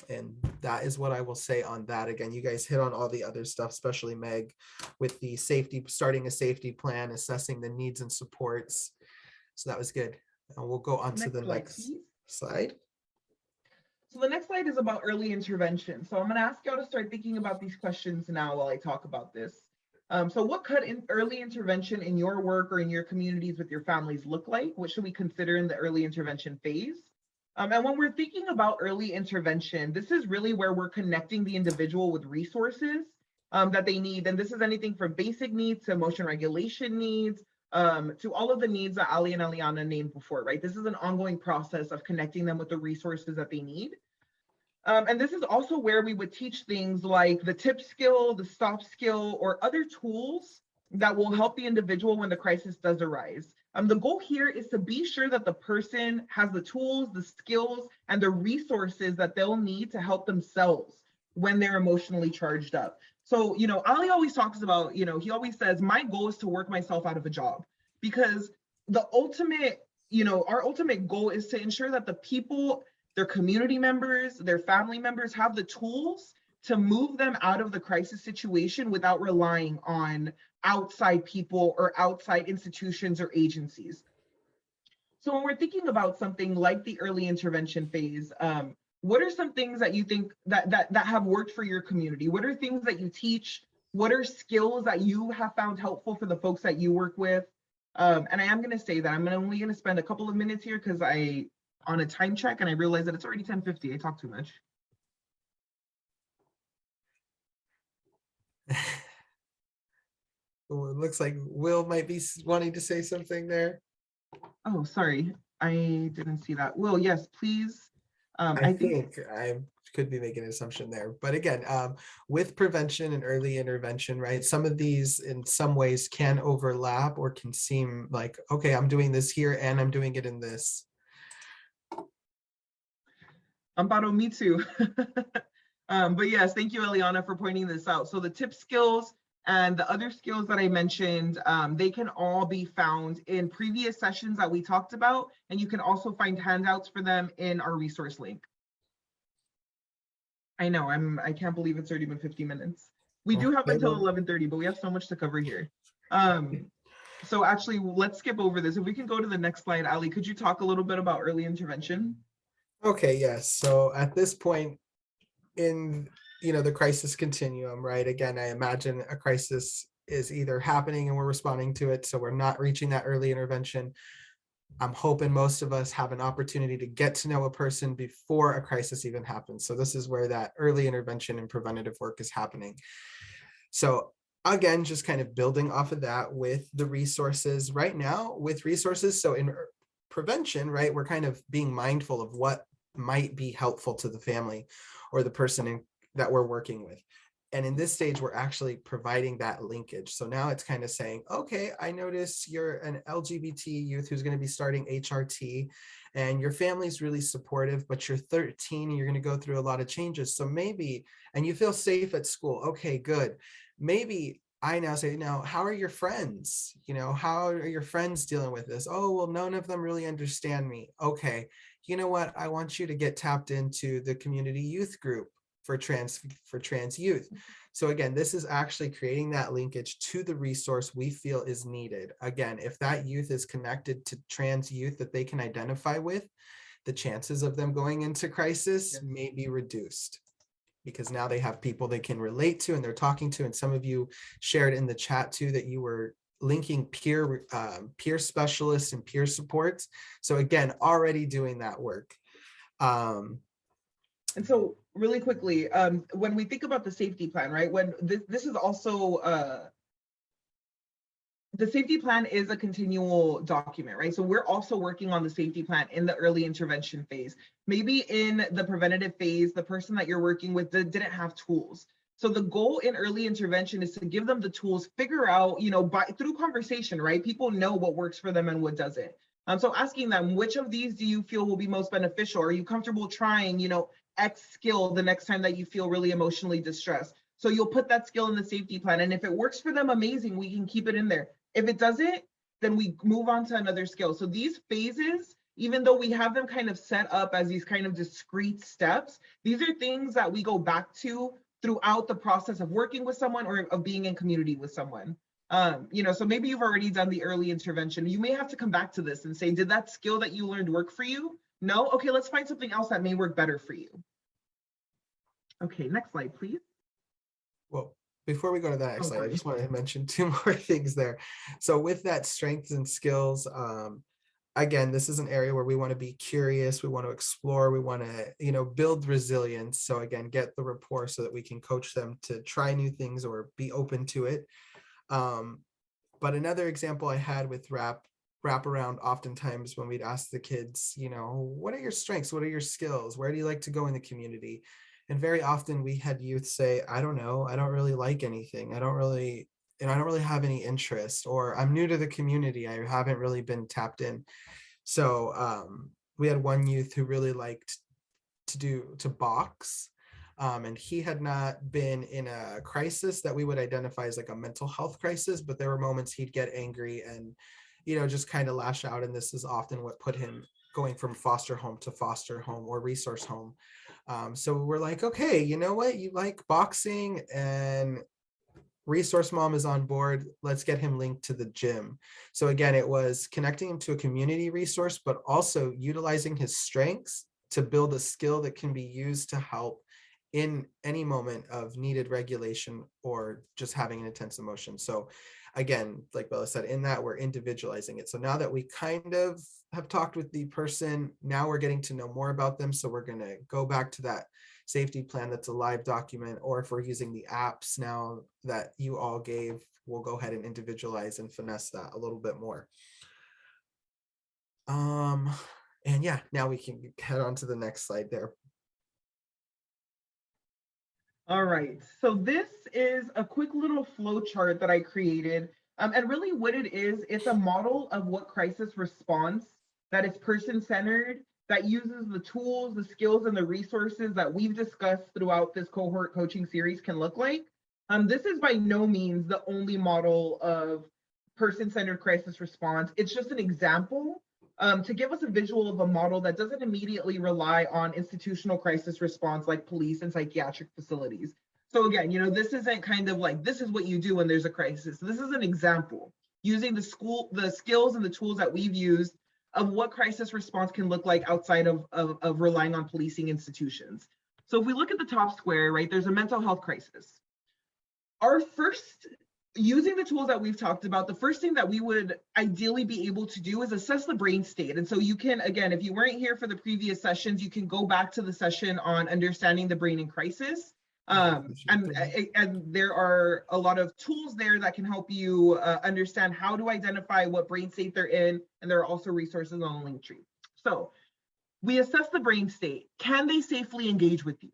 And that is what I will say on that. Again, you guys hit on all the other stuff, especially Meg, with the starting a safety plan, assessing the needs and supports. So that was good. And we'll go on to the next slide. So the next slide is about early intervention. So I'm going to ask y'all to start thinking about these questions now while I talk about this. So what could early intervention in your work or in your communities with your families look like? What should we consider in the early intervention phase? And when we're thinking about early intervention, this is really where we're connecting the individual with resources that they need. And this is anything from basic needs to emotion regulation needs, to all of the needs that Ali and Eliana named before, right? This is an ongoing process of connecting them with the resources that they need. And this is also where we would teach things like the tip skill, the stop skill, or other tools that will help the individual when the crisis does arise. The goal here is to be sure that the person has the tools, the skills, and the resources that they'll need to help themselves when they're emotionally charged up. So, Ali always talks about, he always says, my goal is to work myself out of a job, because the ultimate, our ultimate goal is to ensure that the people, their community members, their family members have the tools to move them out of the crisis situation without relying on outside people or outside institutions or agencies. So when we're thinking about something like the early intervention phase, what are some things that you think that have worked for your community? What are things that you teach? What are skills that you have found helpful for the folks that you work with? And I am going to say that I'm only going to spend a couple of minutes here because I on a time check and I realize that it's already 10:50. I talk too much. Well, it looks like Will might be wanting to say something there. Oh, sorry. I didn't see that. Will, yes, please. I think I could be making an assumption there. But again, with prevention and early intervention, right, some of these in some ways can overlap or can seem like, okay, I'm doing this here and I'm doing it in this. Amparo, me too. But yes, thank you, Eliana, for pointing this out. So the tip skills and the other skills that I mentioned, they can all be found in previous sessions that we talked about, and you can also find handouts for them in our resource link. I know, I can't believe it's already been 50 minutes. We do have until 11:30, but we have so much to cover here. So actually, let's skip over this. If we can go to the next slide, Ali, could you talk a little bit about early intervention? Okay, yes. So at this point in the crisis continuum, right? Again, I imagine a crisis is either happening and we're responding to it, so we're not reaching that early intervention. I'm hoping most of us have an opportunity to get to know a person before a crisis even happens. So this is where that early intervention and preventative work is happening. So again, just kind of building off of that with the resources right now with resources. So in prevention, right, we're kind of being mindful of what might be helpful to the family or the person that we're working with. And in this stage, we're actually providing that linkage. So now it's kind of saying, okay, I notice you're an LGBT youth who's going to be starting HRT and your family's really supportive, but you're 13 and you're going to go through a lot of changes. So maybe, and you feel safe at school. Okay, good. Maybe I now say, now, how are your friends? How are your friends dealing with this? Oh, well, none of them really understand me. Okay, you know what? I want you to get tapped into the community youth group for trans youth. So again, this is actually creating that linkage to the resource we feel is needed. Again, if that youth is connected to trans youth that they can identify with, the chances of them going into crisis may be reduced because now they have people they can relate to and they're talking to. And some of you shared in the chat too that you were linking peer specialists and peer supports. So again, already doing that work. And so really quickly, when we think about the safety plan, right, when this is also, the safety plan is a continual document, right? So we're also working on the safety plan in the early intervention phase. Maybe in the preventative phase, the person that you're working with didn't have tools. So the goal in early intervention is to give them the tools, figure out, through conversation, right? People know what works for them and what doesn't. So asking them, which of these do you feel will be most beneficial? Are you comfortable trying, X skill the next time that you feel really emotionally distressed? So you'll put that skill in the safety plan. And if it works for them, amazing, we can keep it in there. If it doesn't, then we move on to another skill. So these phases, even though we have them kind of set up as these kind of discrete steps, these are things that we go back to throughout the process of working with someone or of being in community with someone. So maybe you've already done the early intervention. You may have to come back to this and say, did that skill that you learned work for you? No? Okay, let's find something else that may work better for you. Okay, next slide, please. Well, before we go to the next Oh, slide, I sorry. just wanted to mention two more things there. So with that strengths and skills, again, this is an area where we want to be curious, we want to explore, we want to, build resilience. So again, get the rapport so that we can coach them to try new things or be open to it. But another example I had with wrap around, oftentimes when we'd ask the kids, what are your strengths? What are your skills? Where do you like to go in the community? And very often we had youth say, I don't know, I don't really like anything. I don't really have any interest, or I'm new to the community. I haven't really been tapped in. So we had one youth who really liked to box. And he had not been in a crisis that we would identify as like a mental health crisis, but there were moments he'd get angry and, just kind of lash out. And this is often what put him going from foster home to foster home or resource home. So we're like, okay, you know what? You like boxing and resource mom is on board. Let's get him linked to the gym. So again, it was connecting him to a community resource, but also utilizing his strengths to build a skill that can be used to help in any moment of needed regulation or just having an intense emotion. So again, like Bella said, in that we're individualizing it. So now that we kind of have talked with the person, now we're getting to know more about them. So we're going to go back to that safety plan that's a live document, or if we're using the apps now that you all gave, we'll go ahead and individualize and finesse that a little bit more. And yeah, now we can head on to the next slide there. All right, so this is a quick little flow chart that I created. And really what it is, it's a model of what crisis response that is person-centered, that uses the tools, the skills, and the resources that we've discussed throughout this cohort coaching series can look like. This is by no means the only model of person-centered crisis response. It's just an example to give us a visual of a model that doesn't immediately rely on institutional crisis response like police and psychiatric facilities. So again, this isn't kind of like, this is what you do when there's a crisis. This is an example using the skills and the tools that we've used of what crisis response can look like outside of relying on policing institutions. So if we look at the top square, right, there's a mental health crisis. Using the tools that we've talked about, the first thing that we would ideally be able to do is assess the brain state. And so you can, again, if you weren't here for the previous sessions, you can go back to the session on understanding the brain in crisis. And there are a lot of tools there that can help you understand how to identify what brain state they're in. And there are also resources on the Linktree. So we assess the brain state. Can they safely engage with you?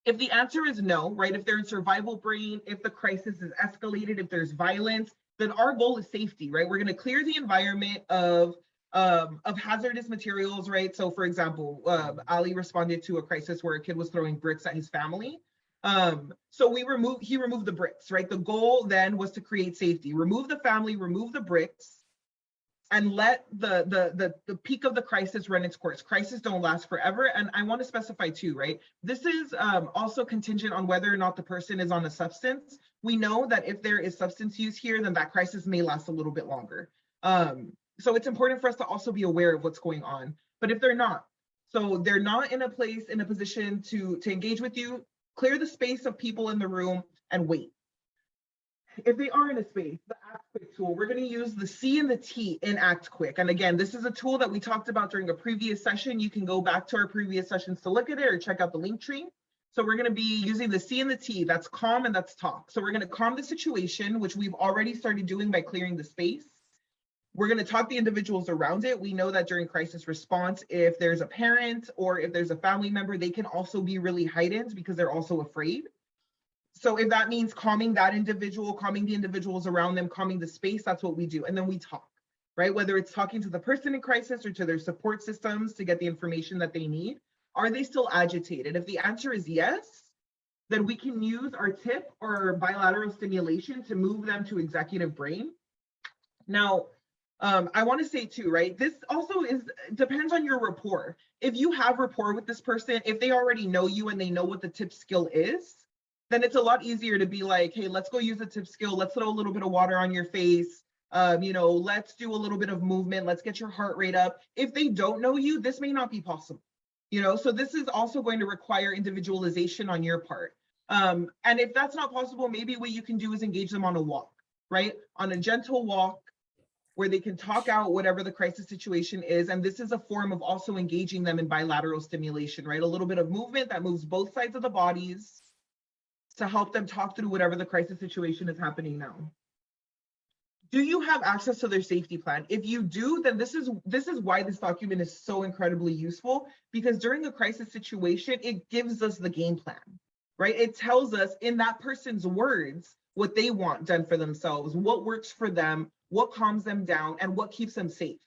If the answer is no, right, if they're in survival brain, if the crisis is escalated, if there's violence, then our goal is safety, right? We're going to clear the environment of hazardous materials, right? So for example, Ali responded to a crisis where a kid was throwing bricks at his family. So he removed the bricks, right? The goal then was to create safety, remove the family, remove the bricks, and let the peak of the crisis run its course. Crises don't last forever. And I want to specify too, right? This is also contingent on whether or not the person is on a substance. We know that if there is substance use here, then that crisis may last a little bit longer. So it's important for us to also be aware of what's going on. But if they're not, so they're not in a position to engage with you, clear the space of people in the room and wait. If they are in a space, the Act Quick tool, we're going to use the C and the T in Act Quick. And again, this is a tool that we talked about during a previous session. You can go back to our previous sessions to look at it or check out the Linktree. So we're going to be using the C and the T, that's calm and that's talk. So we're going to calm the situation, which we've already started doing by clearing the space. We're going to talk the individuals around it. We know that during crisis response, if there's a parent or if there's a family member, they can also be really heightened because they're also afraid. So if that means calming that individual, calming the individuals around them, calming the space, that's what we do. And then we talk, right? Whether it's talking to the person in crisis or to their support systems to get the information that they need. Are they still agitated? If the answer is yes, then we can use our TIP or bilateral stimulation to move them to executive brain. Now, I want to say too, right? This also depends on your rapport. If you have rapport with this person, if they already know you and they know what the TIP skill is, then it's a lot easier to be like, hey, let's go use the TIP skill. Let's throw a little bit of water on your face. Let's do a little bit of movement. Let's get your heart rate up. If they don't know you, this may not be possible. So this is also going to require individualization on your part. And if that's not possible, maybe what you can do is engage them on a walk, right? On a gentle walk where they can talk out whatever the crisis situation is. And this is a form of also engaging them in bilateral stimulation, right? A little bit of movement that moves both sides of the bodies to help them talk through whatever the crisis situation is happening now. Do you have access to their safety plan? If you do, then this is why this document is so incredibly useful, because during a crisis situation, it gives us the game plan, right? It tells us in that person's words what they want done for themselves, what works for them, what calms them down, and what keeps them safe.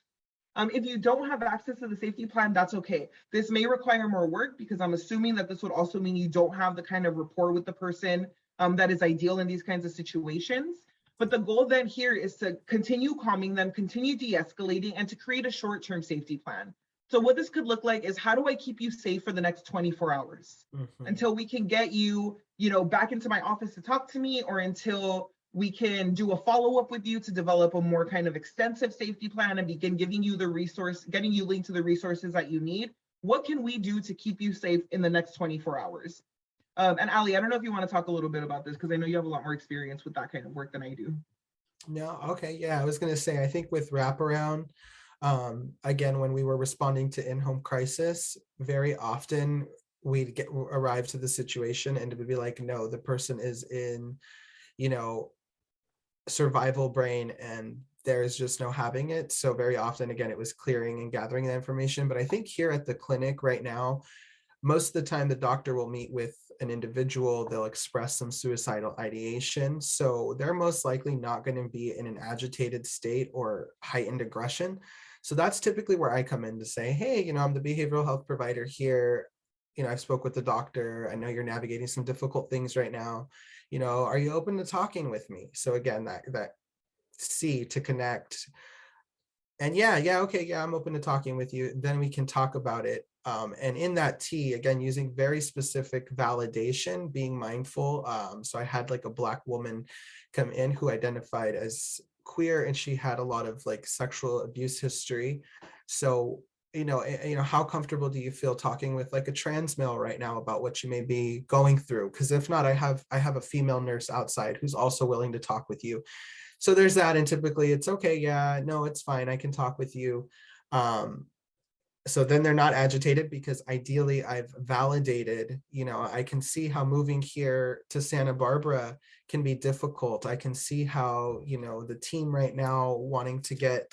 If you don't have access to the safety plan, that's okay. This may require more work because I'm assuming that this would also mean you don't have the kind of rapport with the person that is ideal in these kinds of situations. But the goal then here is to continue calming them, continue de-escalating, and to create a short-term safety plan. So what this could look like is, how do I keep you safe for the next 24 hours until we can get you, back into my office to talk to me, or until we can do a follow-up with you to develop a more kind of extensive safety plan and begin giving you the resource, getting you linked to the resources that you need. What can we do to keep you safe in the next 24 hours? And Ali, I don't know if you want to talk a little bit about this, because I know you have a lot more experience with that kind of work than I do. No, okay, yeah, I was going to say, I think with wraparound, again, when we were responding to in-home crisis, very often we'd arrive to the situation and it would be like, no, the person is in, survival brain and there's just no having it. So very often, again, it was clearing and gathering that information. But I think here at the clinic right now, most of the time the doctor will meet with an individual, they'll express some suicidal ideation. So they're most likely not going to be in an agitated state or heightened aggression. So that's typically where I come in to say, hey, I'm the behavioral health provider here. I've spoke with the doctor. I know you're navigating some difficult things right now. Are you open to talking with me? So again, that C, to connect. And okay, I'm open to talking with you. Then we can talk about it. And in that T, again, using very specific validation, being mindful. So I had like a Black woman come in who identified as queer, and she had a lot of like sexual abuse history. So, how comfortable do you feel talking with like a trans male right now about what you may be going through? Because if not, I have a female nurse outside who's also willing to talk with you. So there's that. And typically it's okay. Yeah, no, it's fine. I can talk with you. So then they're not agitated because ideally I've validated, I can see how moving here to Santa Barbara can be difficult. I can see how, the team right now wanting to get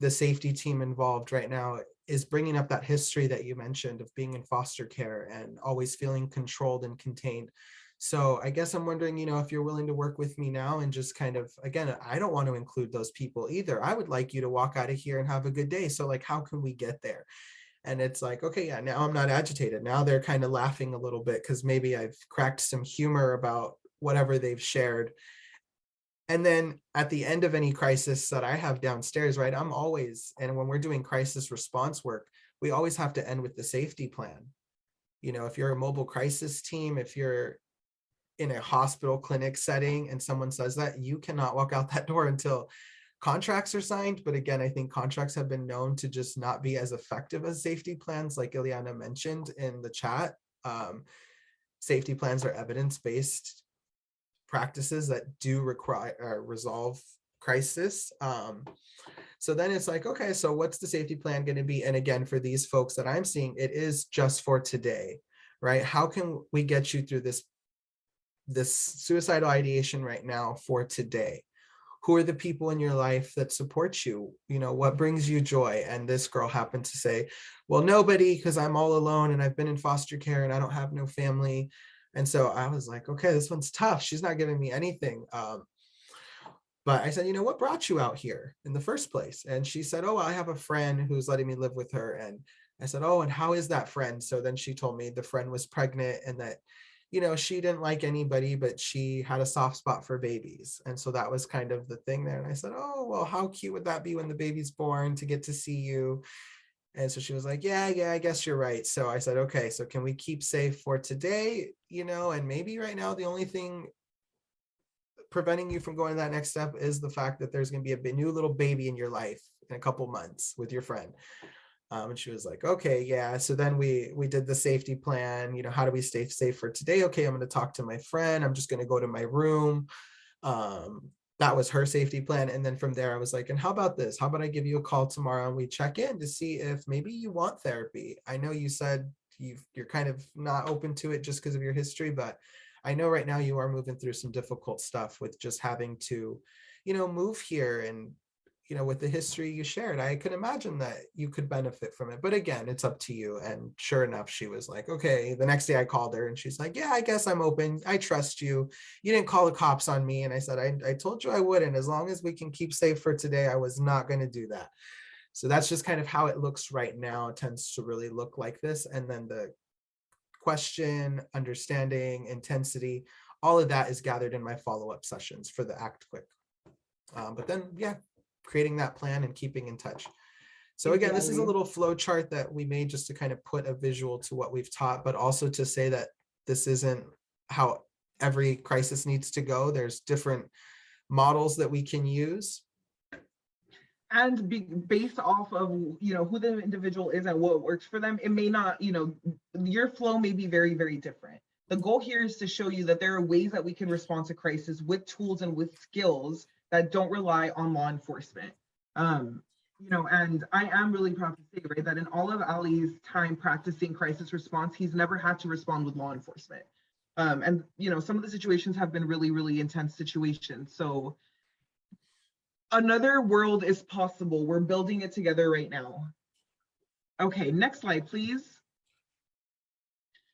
the safety team involved right now is bringing up that history that you mentioned of being in foster care and always feeling controlled and contained. So I guess I'm wondering, if you're willing to work with me now and just kind of, again, I don't want to include those people either. I would like you to walk out of here and have a good day. So like, how can we get there? And it's like, okay, yeah, now I'm not agitated. Now they're kind of laughing a little bit because maybe I've cracked some humor about whatever they've shared. And then at the end of any crisis that I have downstairs, right, I'm always, and when we're doing crisis response work, we always have to end with the safety plan. If you're a mobile crisis team, if you're in a hospital clinic setting and someone says that, you cannot walk out that door until contracts are signed. But again, I think contracts have been known to just not be as effective as safety plans, like Ileana mentioned in the chat. Safety plans are evidence-based practices that do require resolve crisis. So then it's like, okay, so what's the safety plan going to be? And again, for these folks that I'm seeing, it is just for today, right? How can we get you through this suicidal ideation right now for today? Who are the people in your life that support you? What brings you joy? And this girl happened to say, well, nobody, because I'm all alone and I've been in foster care and I don't have no family. And so I was like, okay, this one's tough. She's not giving me anything. But I said, what brought you out here in the first place? And she said, oh, I have a friend who's letting me live with her. And I said, oh, and how is that friend? So then she told me the friend was pregnant and that, she didn't like anybody, but she had a soft spot for babies. And so that was kind of the thing there. And I said, oh, well, how cute would that be when the baby's born to get to see you? And so she was like, yeah, I guess you're right. So I said, okay, so can we keep safe for today? And maybe right now, the only thing preventing you from going to that next step is the fact that there's going to be a new little baby in your life in a couple months with your friend. And she was like, okay, yeah. So then we did the safety plan. How do we stay safe for today? Okay, I'm going to talk to my friend. I'm just going to go to my room. Um, that was her safety plan. And then from there, I was like, and how about this? How about I give you a call tomorrow and we check in to see if maybe you want therapy? I know you said you're kind of not open to it just because of your history, but I know right now you are moving through some difficult stuff with just having to, move here. And with the history you shared, I could imagine that you could benefit from it. But again, it's up to you. And sure enough, she was like, okay. The next day I called her and she's like, yeah, I guess I'm open. I trust you. You didn't call the cops on me. And I said, I told you I wouldn't. As long as we can keep safe for today, I was not going to do that. So that's just kind of how it looks right now. It tends to really look like this. And then the question, understanding, intensity, all of that is gathered in my follow-up sessions for the Act Quick. But then, yeah, creating that plan and keeping in touch. So Thank you, again, this is a Ali. little flow chart that we made just to kind of put a visual to what we've taught, but also to say that this isn't how every crisis needs to go. There's different models that we can use. And based off of, who the individual is and what works for them, it may not, your flow may be very, very different. The goal here is to show you that there are ways that we can respond to crisis with tools and with skills that don't rely on law enforcement. And I am really proud to say, right, that in all of Ali's time practicing crisis response, he's never had to respond with law enforcement. And some of the situations have been really, really intense situations. So another world is possible. We're building it together right now. Okay, next slide, please.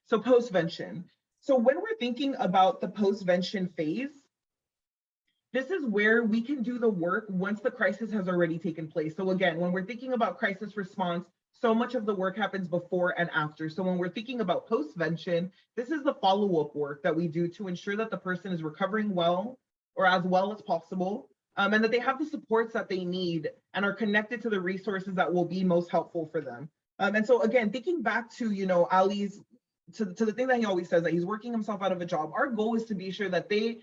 So postvention. So when we're thinking about the postvention phase, this is where we can do the work once the crisis has already taken place. So again, when we're thinking about crisis response, so much of the work happens before and after. So when we're thinking about postvention, this is the follow-up work that we do to ensure that the person is recovering well or as well as possible, and that they have the supports that they need and are connected to the resources that will be most helpful for them. And so again, thinking back to, Ali's, to the thing that he always says, that he's working himself out of a job, our goal is to be sure that they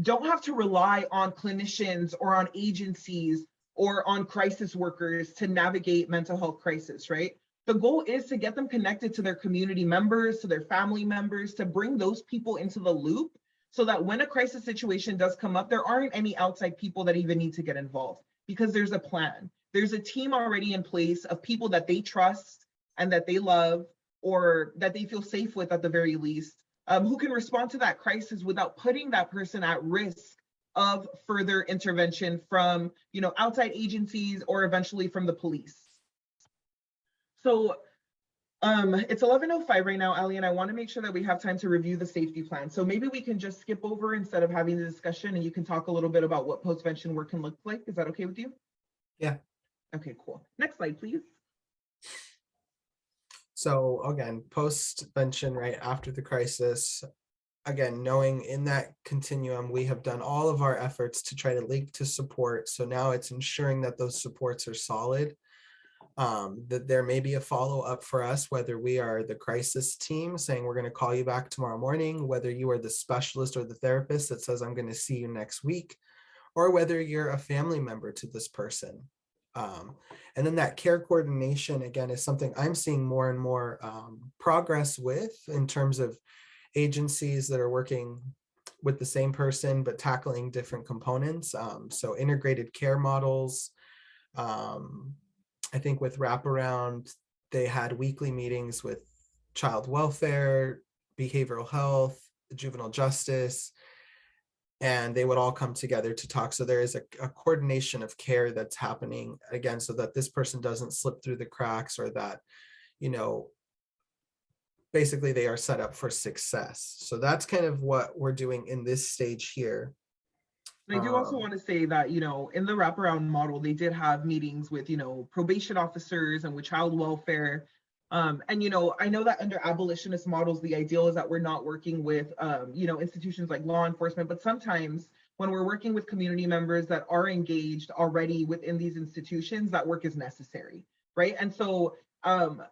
don't have to rely on clinicians or on agencies or on crisis workers to navigate mental health crisis, right? The goal is to get them connected to their community members, to their family members, to bring those people into the loop so that when a crisis situation does come up, there aren't any outside people that even need to get involved because there's a plan. There's a team already in place of people that they trust and that they love or that they feel safe with at the very least, who can respond to that crisis without putting that person at risk of further intervention from, outside agencies or eventually from the police. So it's 11:05 right now, Ali, and I want to make sure that we have time to review the safety plan. So maybe we can just skip over instead of having the discussion and you can talk a little bit about what postvention work can look like. Is that okay with you? Yeah. Okay, cool. Next slide, please. So again, postvention, right after the crisis, again, knowing in that continuum, we have done all of our efforts to try to link to support. So now it's ensuring that those supports are solid, that there may be a follow-up for us, whether we are the crisis team saying we're going to call you back tomorrow morning, whether you are the specialist or the therapist that says I'm going to see you next week, or whether you're a family member to this person. And then that care coordination, again, is something I'm seeing more and more progress with in terms of agencies that are working with the same person, but tackling different components. So integrated care models. I think with Wraparound, they had weekly meetings with child welfare, behavioral health, juvenile justice, and they would all come together to talk. So there is a coordination of care that's happening, again, so that this person doesn't slip through the cracks, or that, basically they are set up for success. So that's kind of what we're doing in this stage here. I do also want to say that, in the Wraparound model, they did have meetings with, probation officers and with child welfare. And, I know that under abolitionist models, the ideal is that we're not working with, institutions like law enforcement, but sometimes when we're working with community members that are engaged already within these institutions, that work is necessary, right? And so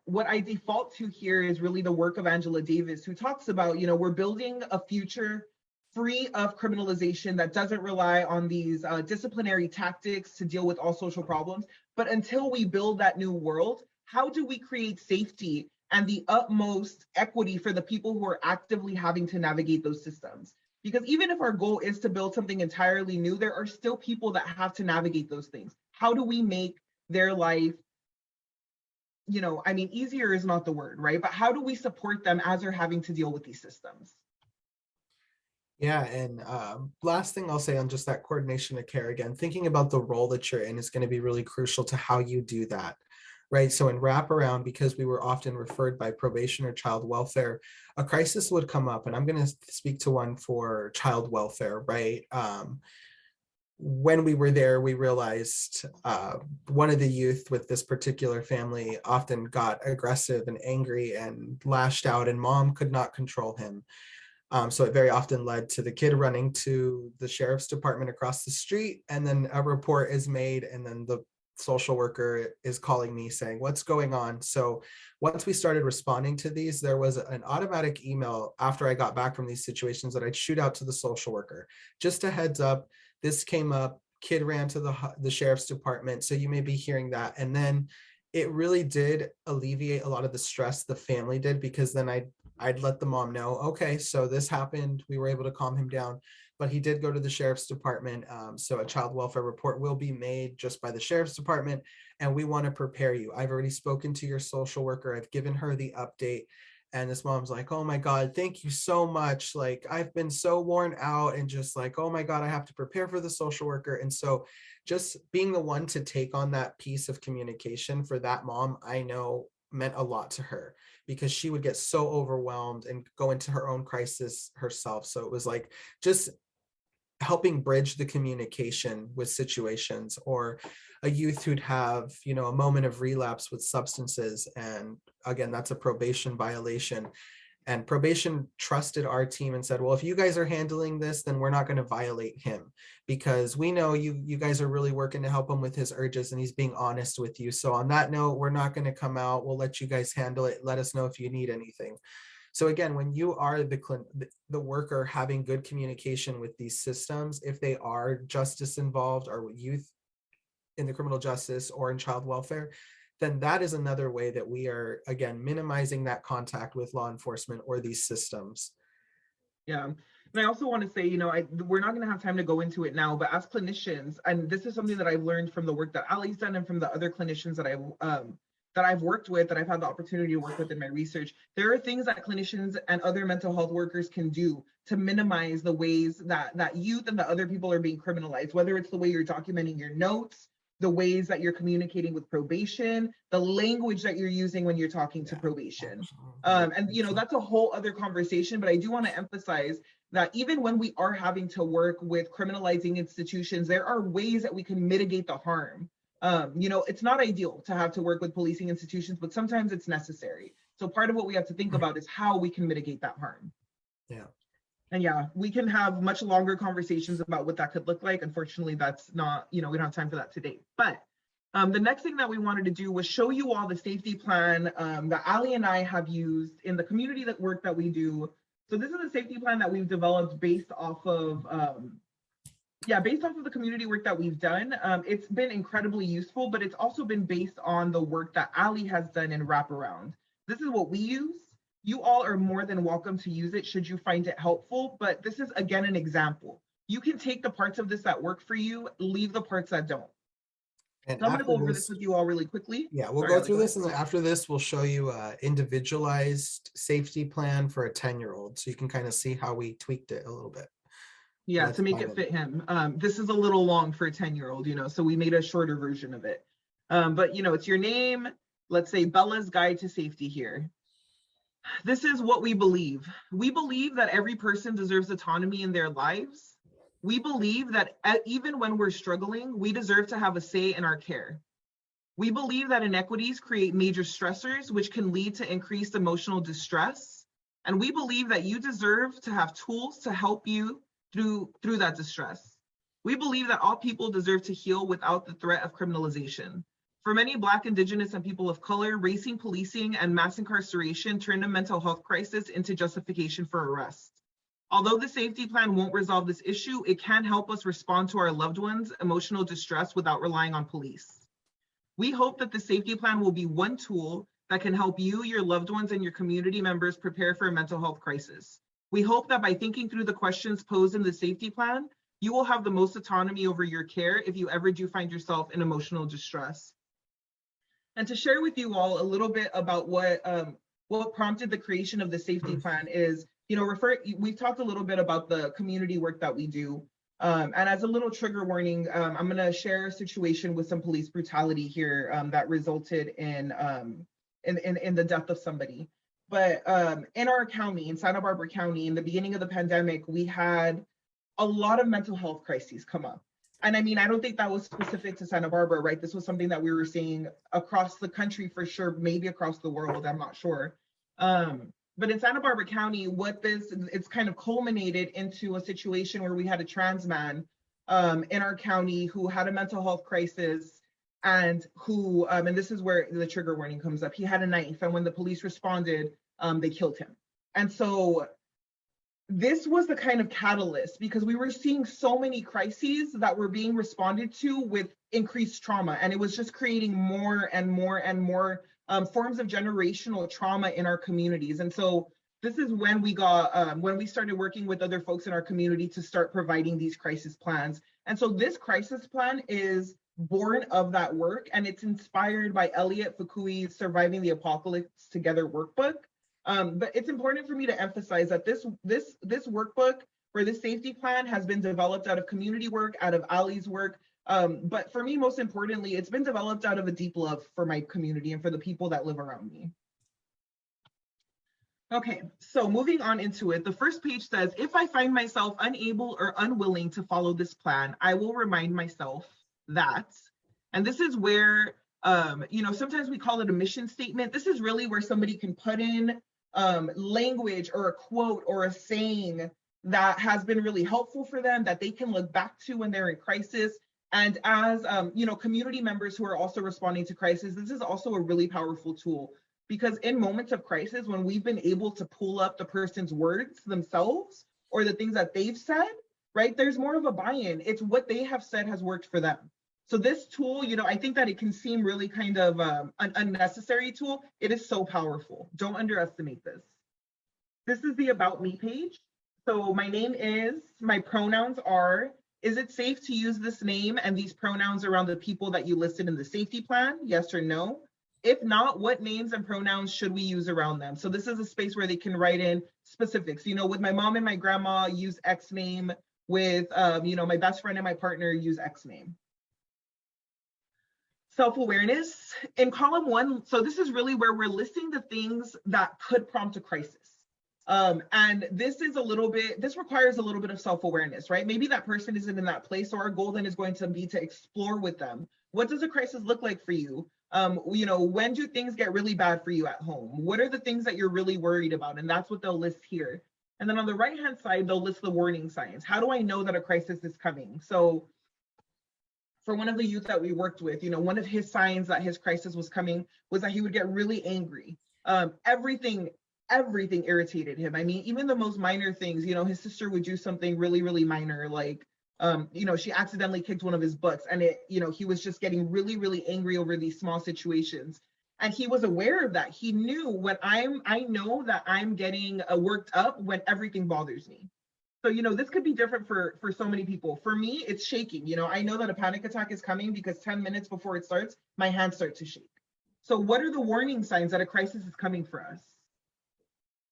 what I default to here is really the work of Angela Davis, who talks about, we're building a future free of criminalization that doesn't rely on these disciplinary tactics to deal with all social problems. But until we build that new world, how do we create safety and the utmost equity for the people who are actively having to navigate those systems? Because even if our goal is to build something entirely new, there are still people that have to navigate those things. How do we make their life, easier is not the word, right? But how do we support them as they're having to deal with these systems? Yeah, and last thing I'll say on just that coordination of care, again, thinking about the role that you're in is going to be really crucial to how you do that, right? So in wraparound, because we were often referred by probation or child welfare, a crisis would come up, and I'm going to speak to one for child welfare, right? When we were there, we realized one of the youth with this particular family often got aggressive and angry and lashed out, and mom could not control him. So it very often led to the kid running to the sheriff's department across the street, and then a report is made, and then the social worker is calling me saying, what's going on? So once we started responding to these, there was an automatic email after I got back from these situations that I'd shoot out to the social worker. Just a heads up, this came up, kid ran to the sheriff's department. So you may be hearing that. And then it really did alleviate a lot of the stress the family did, because then I'd let the mom know, okay, so this happened. We were able to calm him down, but he did go to the sheriff's department. So a child welfare report will be made just by the sheriff's department, and we want to prepare you. I've already spoken to your social worker. I've given her the update. And this mom's like, oh my God, thank you so much. Like, I've been so worn out, and just like, oh my God, I have to prepare for the social worker. And so just being the one to take on that piece of communication for that mom, I know meant a lot to her, because she would get so overwhelmed and go into her own crisis herself. So it was like just helping bridge the communication with situations, or a youth who'd have, a moment of relapse with substances. And again, that's a probation violation. And probation trusted our team and said, well, if you guys are handling this, then we're not going to violate him, because we know you guys are really working to help him with his urges, and he's being honest with you. So on that note, we're not going to come out. We'll let you guys handle it. Let us know if you need anything. So again, when you are the worker having good communication with these systems, if they are justice involved, or youth in the criminal justice or in child welfare, then that is another way that we are, again, minimizing that contact with law enforcement or these systems. Yeah. And I also want to say, we're not going to have time to go into it now, but as clinicians, and this is something that I've learned from the work that Ali's done and from the other clinicians that I've worked with, that I've had the opportunity to work with in my research, there are things that clinicians and other mental health workers can do to minimize the ways that youth and the other people are being criminalized, whether it's the way you're documenting your notes, the ways that you're communicating with probation, the language that you're using when you're talking to probation. That's a whole other conversation, but I do want to emphasize that even when we are having to work with criminalizing institutions, there are ways that we can mitigate the harm. It's not ideal to have to work with policing institutions, but sometimes it's necessary. So part of what we have to think about is how we can mitigate that harm. Yeah. And yeah, we can have much longer conversations about what that could look like. Unfortunately, that's not, we don't have time for that today. But the next thing that we wanted to do was show you all the safety plan that Ali and I have used in the community work that we do. So this is a safety plan that we've developed based off of the community work that we've done. It's been incredibly useful, but it's also been based on the work that Ali has done in wraparound. This is what we use. You all are more than welcome to use it should you find it helpful, but this is, again, an example. You can take the parts of this that work for you, leave the parts that don't. And so I'm going to go over this with you all really quickly. Yeah, we'll go through this, and then after this, we'll show you an individualized safety plan for a 10-year-old, so you can kind of see how we tweaked it a little bit. Yeah, to make it fit him. This is a little long for a 10-year-old, so we made a shorter version of it. But, it's your name. Let's say Bella's Guide to Safety here. This is what we believe. We believe that every person deserves autonomy in their lives. We believe that even when we're struggling, we deserve to have a say in our care. We believe that inequities create major stressors, which can lead to increased emotional distress. And we believe that you deserve to have tools to help you through that distress. We believe that all people deserve to heal without the threat of criminalization. For many Black, Indigenous, and people of color, racing, policing, and mass incarceration turn a mental health crisis into justification for arrest. Although the safety plan won't resolve this issue, it can help us respond to our loved ones' emotional distress without relying on police. We hope that the safety plan will be one tool that can help you, your loved ones, and your community members prepare for a mental health crisis. We hope that by thinking through the questions posed in the safety plan, you will have the most autonomy over your care if you ever do find yourself in emotional distress. And to share with you all a little bit about what prompted the creation of the safety plan is, we've talked a little bit about the community work that we do. And as a little trigger warning, I'm going to share a situation with some police brutality here that resulted in the death of somebody. But in our county, in Santa Barbara County, in the beginning of the pandemic, we had a lot of mental health crises come up. And I mean, I don't think that was specific to Santa Barbara, right? This was something that we were seeing across the country for sure, maybe across the world, I'm not sure. But in Santa Barbara County, it's kind of culminated into a situation where we had a trans man in our county who had a mental health crisis and who, and this is where the trigger warning comes up, he had a knife, and when the police responded, they killed him. And so this was the kind of catalyst, because we were seeing so many crises that were being responded to with increased trauma, and it was just creating more and more and more forms of generational trauma in our communities. And so this is when we started working with other folks in our community to start providing these crisis plans. And so this crisis plan is born of that work, and it's inspired by Elliot Fukui's Surviving the Apocalypse Together workbook. But it's important for me to emphasize that this workbook for this safety plan has been developed out of community work, out of Ali's work. But for me, most importantly, it's been developed out of a deep love for my community and for the people that live around me. Okay, so moving on into it, the first page says, if I find myself unable or unwilling to follow this plan, I will remind myself that, and this is where, sometimes we call it a mission statement. This is really where somebody can put in language or a quote or a saying that has been really helpful for them, that they can look back to when they're in crisis. And as community members who are also responding to crisis, this is also a really powerful tool, because in moments of crisis, when we've been able to pull up the person's words themselves or the things that they've said, right, there's more of a buy-in. It's what they have said has worked for them. So this tool, I think that it can seem really kind of an unnecessary tool. It is so powerful. Don't underestimate this. This is the About Me page. So my name is, my pronouns are, is it safe to use this name and these pronouns around the people that you listed in the safety plan? Yes or no? If not, what names and pronouns should we use around them? So this is a space where they can write in specifics. With my mom and my grandma, use X name. With, my best friend and my partner, use X name. Self-awareness in column 1. So this is really where we're listing the things that could prompt a crisis. And this requires a little bit of self-awareness, right? Maybe that person isn't in that place, so our goal then is going to be to explore with them. What does a crisis look like for you? When do things get really bad for you at home? What are the things that you're really worried about? And that's what they'll list here. And then on the right-hand side, they'll list the warning signs. How do I know that a crisis is coming? So for one of the youth that we worked with, one of his signs that his crisis was coming was that he would get really angry. Everything irritated him. I mean, even the most minor things, his sister would do something really, really minor, like, she accidentally kicked one of his butts, and he was just getting really, really angry over these small situations. And he was aware of that. He knew I know that I'm getting worked up when everything bothers me. So, this could be different for so many people. For me, it's shaking. I know that a panic attack is coming because 10 minutes before it starts, my hands start to shake. So what are the warning signs that a crisis is coming for us?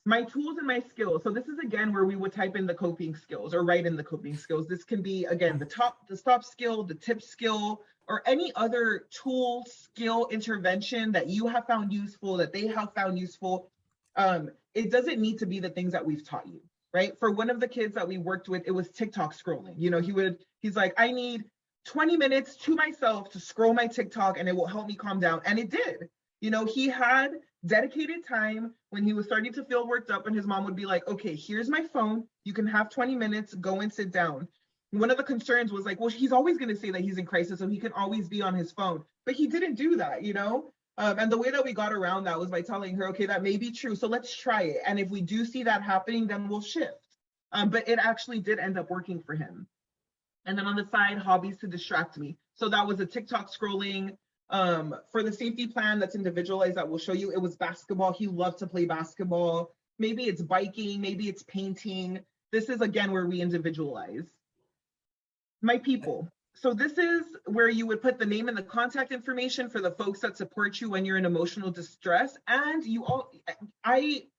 My tools and my skills. So this is again where we would type in the coping skills or write in the coping skills. This can be, again, the stop skill, the tip skill, or any other tool, skill, intervention that you have found useful, that they have found useful. It doesn't need to be the things that we've taught you, right? For one of the kids that we worked with, it was TikTok scrolling. He's like, I need 20 minutes to myself to scroll my TikTok and it will help me calm down. And it did. He had dedicated time when he was starting to feel worked up, and his mom would be like, okay, here's my phone. You can have 20 minutes, go and sit down. One of the concerns was like, well, he's always going to say that he's in crisis, so he can always be on his phone. But he didn't do that, And the way that we got around that was by telling her, okay, that may be true, so let's try it. And if we do see that happening, then we'll shift. But it actually did end up working for him. And then on the side, hobbies to distract me. So that was a TikTok scrolling, For the safety plan that's individualized that we'll show you, it was basketball. He loved to play basketball. Maybe it's biking, maybe it's painting. This is again where we individualize. My people. So this is where you would put the name and the contact information for the folks that support you when you're in emotional distress. And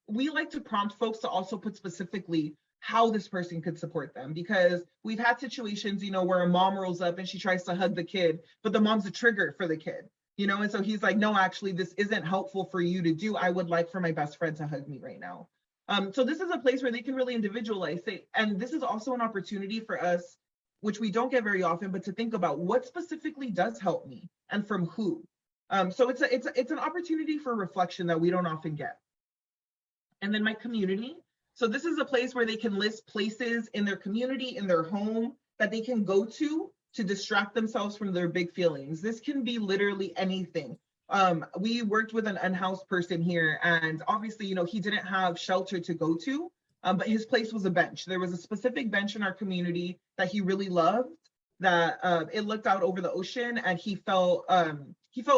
we like to prompt folks to also put specifically how this person could support them, because we've had situations, where a mom rolls up and she tries to hug the kid, but the mom's a trigger for the kid, and so he's like, no, actually, this isn't helpful for you to do. I would like for my best friend to hug me right now. So this is a place where they can really individualize it. And this is also an opportunity for us, which we don't get very often, but to think about what specifically does help me and from who. So it's an opportunity for reflection that we don't often get. And then my community. So this is a place where they can list places in their community, in their home, that they can go to distract themselves from their big feelings. This can be literally anything. We worked with an unhoused person here, and obviously, he didn't have shelter to go to, but his place was a bench. There was a specific bench in our community that he really loved, that it looked out over the ocean, and he felt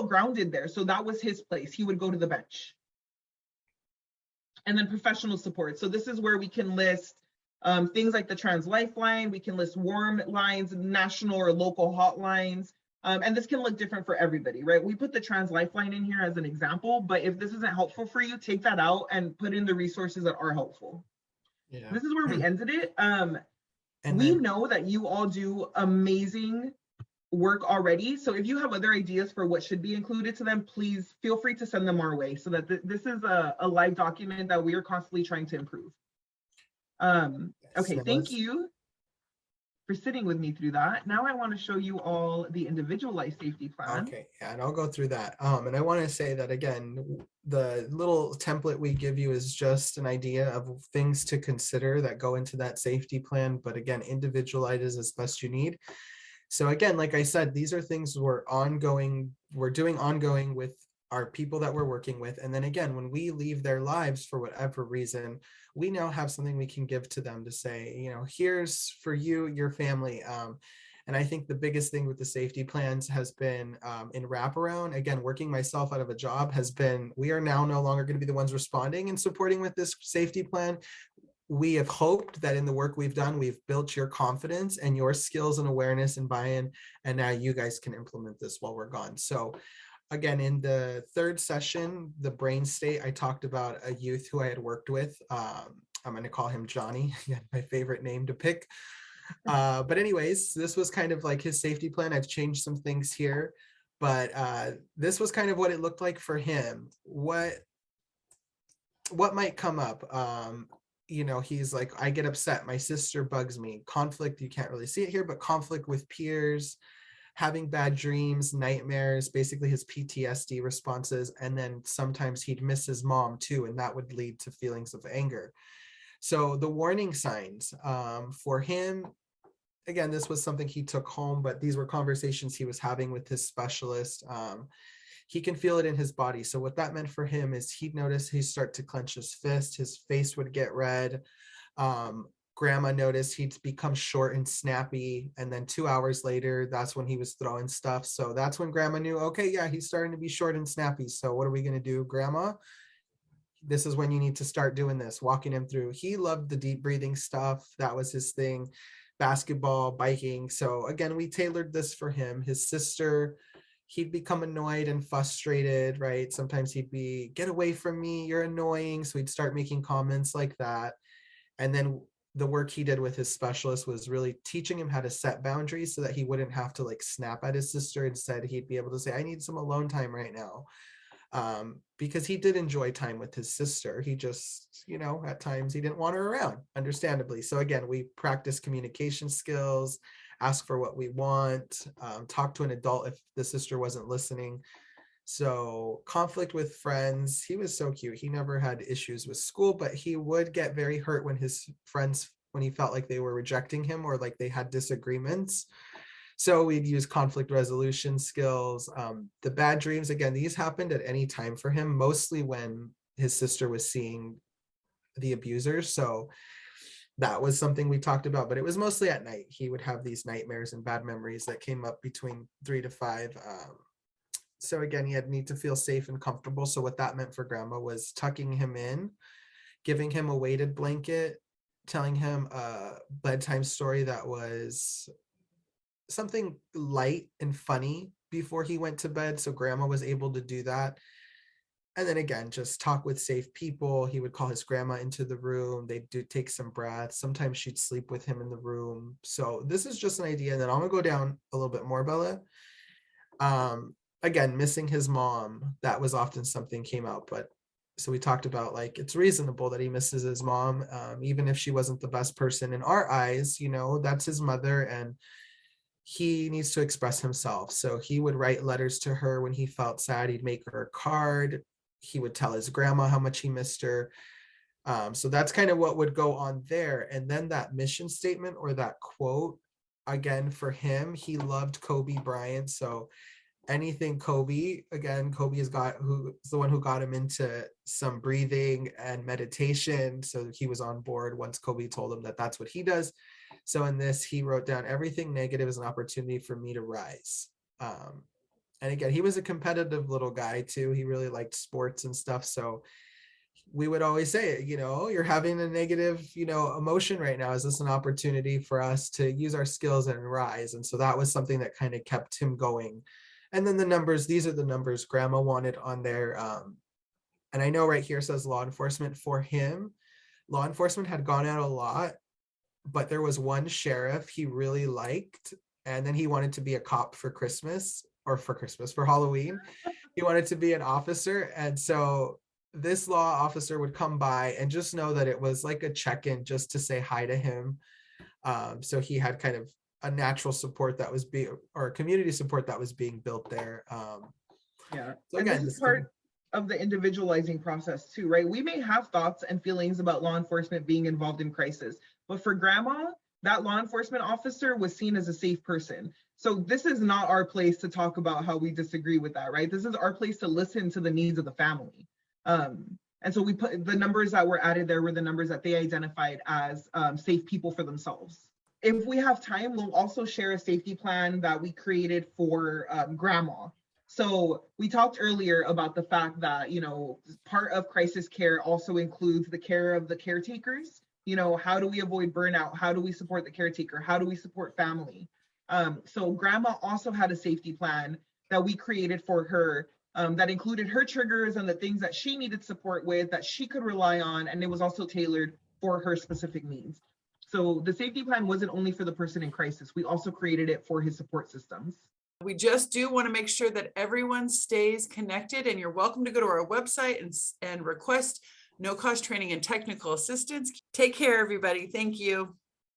grounded there. So that was his place. He would go to the bench. And then professional support. So this is where we can list things like the Trans Lifeline. We can list warm lines, national or local hotlines. And this can look different for everybody, right? We put the Trans Lifeline in here as an example, but if this isn't helpful for you, take that out and put in the resources that are helpful. Yeah. This is where we ended it. We know that you all do amazing work already. So if you have other ideas for what should be included to them, please feel free to send them our way, so that this is a live document that we are constantly trying to improve. Okay, thank you for sitting with me through that. Now I want to show you all the individualized safety plan. Okay, yeah, and I'll go through that. And I want to say that again, the little template we give you is just an idea of things to consider that go into that safety plan, but again, individualize as best you need. So again, like I said, these are things we're doing ongoing with our people that we're working with. And then again, when we leave their lives for whatever reason, we now have something we can give to them to say, here's for you, your family. And I think the biggest thing with the safety plans has been in wraparound, again, working myself out of a job, has been, we are now no longer going to be the ones responding and supporting with this safety plan. We have hoped that in the work we've done, we've built your confidence and your skills and awareness and buy-in, and now you guys can implement this while we're gone. So again, in the third session, the brain state, I talked about a youth who I had worked with. I'm going to call him Johnny, my favorite name to pick. But anyways, this was kind of like his safety plan. I've changed some things here, but this was kind of what it looked like for him. What might come up? He's like, I get upset. My sister bugs me. Conflict, you can't really see it here, but conflict with peers, having bad dreams, nightmares, basically his PTSD responses. And then sometimes he'd miss his mom too, and that would lead to feelings of anger. So the warning signs for him, again, this was something he took home, but these were conversations he was having with his specialist. He can feel it in his body. So what that meant for him is he'd notice he'd start to clench his fist, his face would get red. Grandma noticed he'd become short and snappy. And then 2 hours later, that's when he was throwing stuff. So that's when grandma knew, okay, yeah, he's starting to be short and snappy. So what are we going to do, grandma? This is when you need to start doing this, walking him through. He loved the deep breathing stuff. That was his thing. Basketball, biking. So again, we tailored this for him. His sister, he'd become annoyed and frustrated, right? Sometimes he'd be, get away from me, you're annoying. So he'd start making comments like that. And then the work he did with his specialist was really teaching him how to set boundaries so that he wouldn't have to like snap at his sister. Instead, he'd be able to say, I need some alone time right now. Because he did enjoy time with his sister. He just, at times he didn't want her around, understandably. So again, we practice communication skills, ask for what we want, talk to an adult if the sister wasn't listening. So conflict with friends, he was so cute. He never had issues with school, but he would get very hurt when his friends, when he felt like they were rejecting him or like they had disagreements. So we'd use conflict resolution skills. The bad dreams, again, these happened at any time for him, mostly when his sister was seeing the abusers. So that was something we talked about, but it was mostly at night. He would have these nightmares and bad memories that came up between 3 to 5. So again, he had need to feel safe and comfortable. So what that meant for grandma was tucking him in, giving him a weighted blanket, telling him a bedtime story that was something light and funny before he went to bed. So grandma was able to do that. And then again, just talk with safe people. He would call his grandma into the room. They'd do take some breaths. Sometimes she'd sleep with him in the room. So this is just an idea. And then I'm gonna go down a little bit more, Bella. Again, missing his mom, that was often something came out, but so we talked about like it's reasonable that he misses his mom, even if she wasn't the best person in our eyes, that's his mother, and he needs to express himself. So he would write letters to her when he felt sad. He'd make her a card. He would tell his grandma how much he missed her. So that's kind of what would go on there. And then that mission statement or that quote, again, for him, he loved Kobe Bryant. So anything Kobe, again, Kobe is the one who got him into some breathing and meditation. So he was on board once Kobe told him that that's what he does. So in this, he wrote down everything negative is an opportunity for me to rise. And again, he was a competitive little guy too. He really liked sports and stuff. So we would always say, you're having a negative, emotion right now. Is this an opportunity for us to use our skills and rise? And so that was something that kind of kept him going. And then the numbers, these are the numbers grandma wanted on there. And I know right here says law enforcement. For him, law enforcement had gone out a lot, but there was one sheriff he really liked. And then he wanted to be a cop for for Halloween. He wanted to be an officer. And so this law officer would come by and just know that it was like a check-in just to say hi to him. So he had kind of a natural support that was or community support that was being built there. Yeah. So and again, this is part of the individualizing process too, right? We may have thoughts and feelings about law enforcement being involved in crisis, but for grandma, that law enforcement officer was seen as a safe person. So this is not our place to talk about how we disagree with that, right? This is our place to listen to the needs of the family. And so we put the numbers that were added there were the numbers that they identified as safe people for themselves. If we have time, we'll also share a safety plan that we created for grandma. So we talked earlier about the fact that, part of crisis care also includes the care of the caretakers. How do we avoid burnout? How do we support the caretaker? How do we support family? So grandma also had a safety plan that we created for her that included her triggers and the things that she needed support with that she could rely on. And it was also tailored for her specific needs. So the safety plan wasn't only for the person in crisis. We also created it for his support systems. We just do want to make sure that everyone stays connected, and you're welcome to go to our website and request no-cost training and technical assistance. Take care, everybody. Thank you.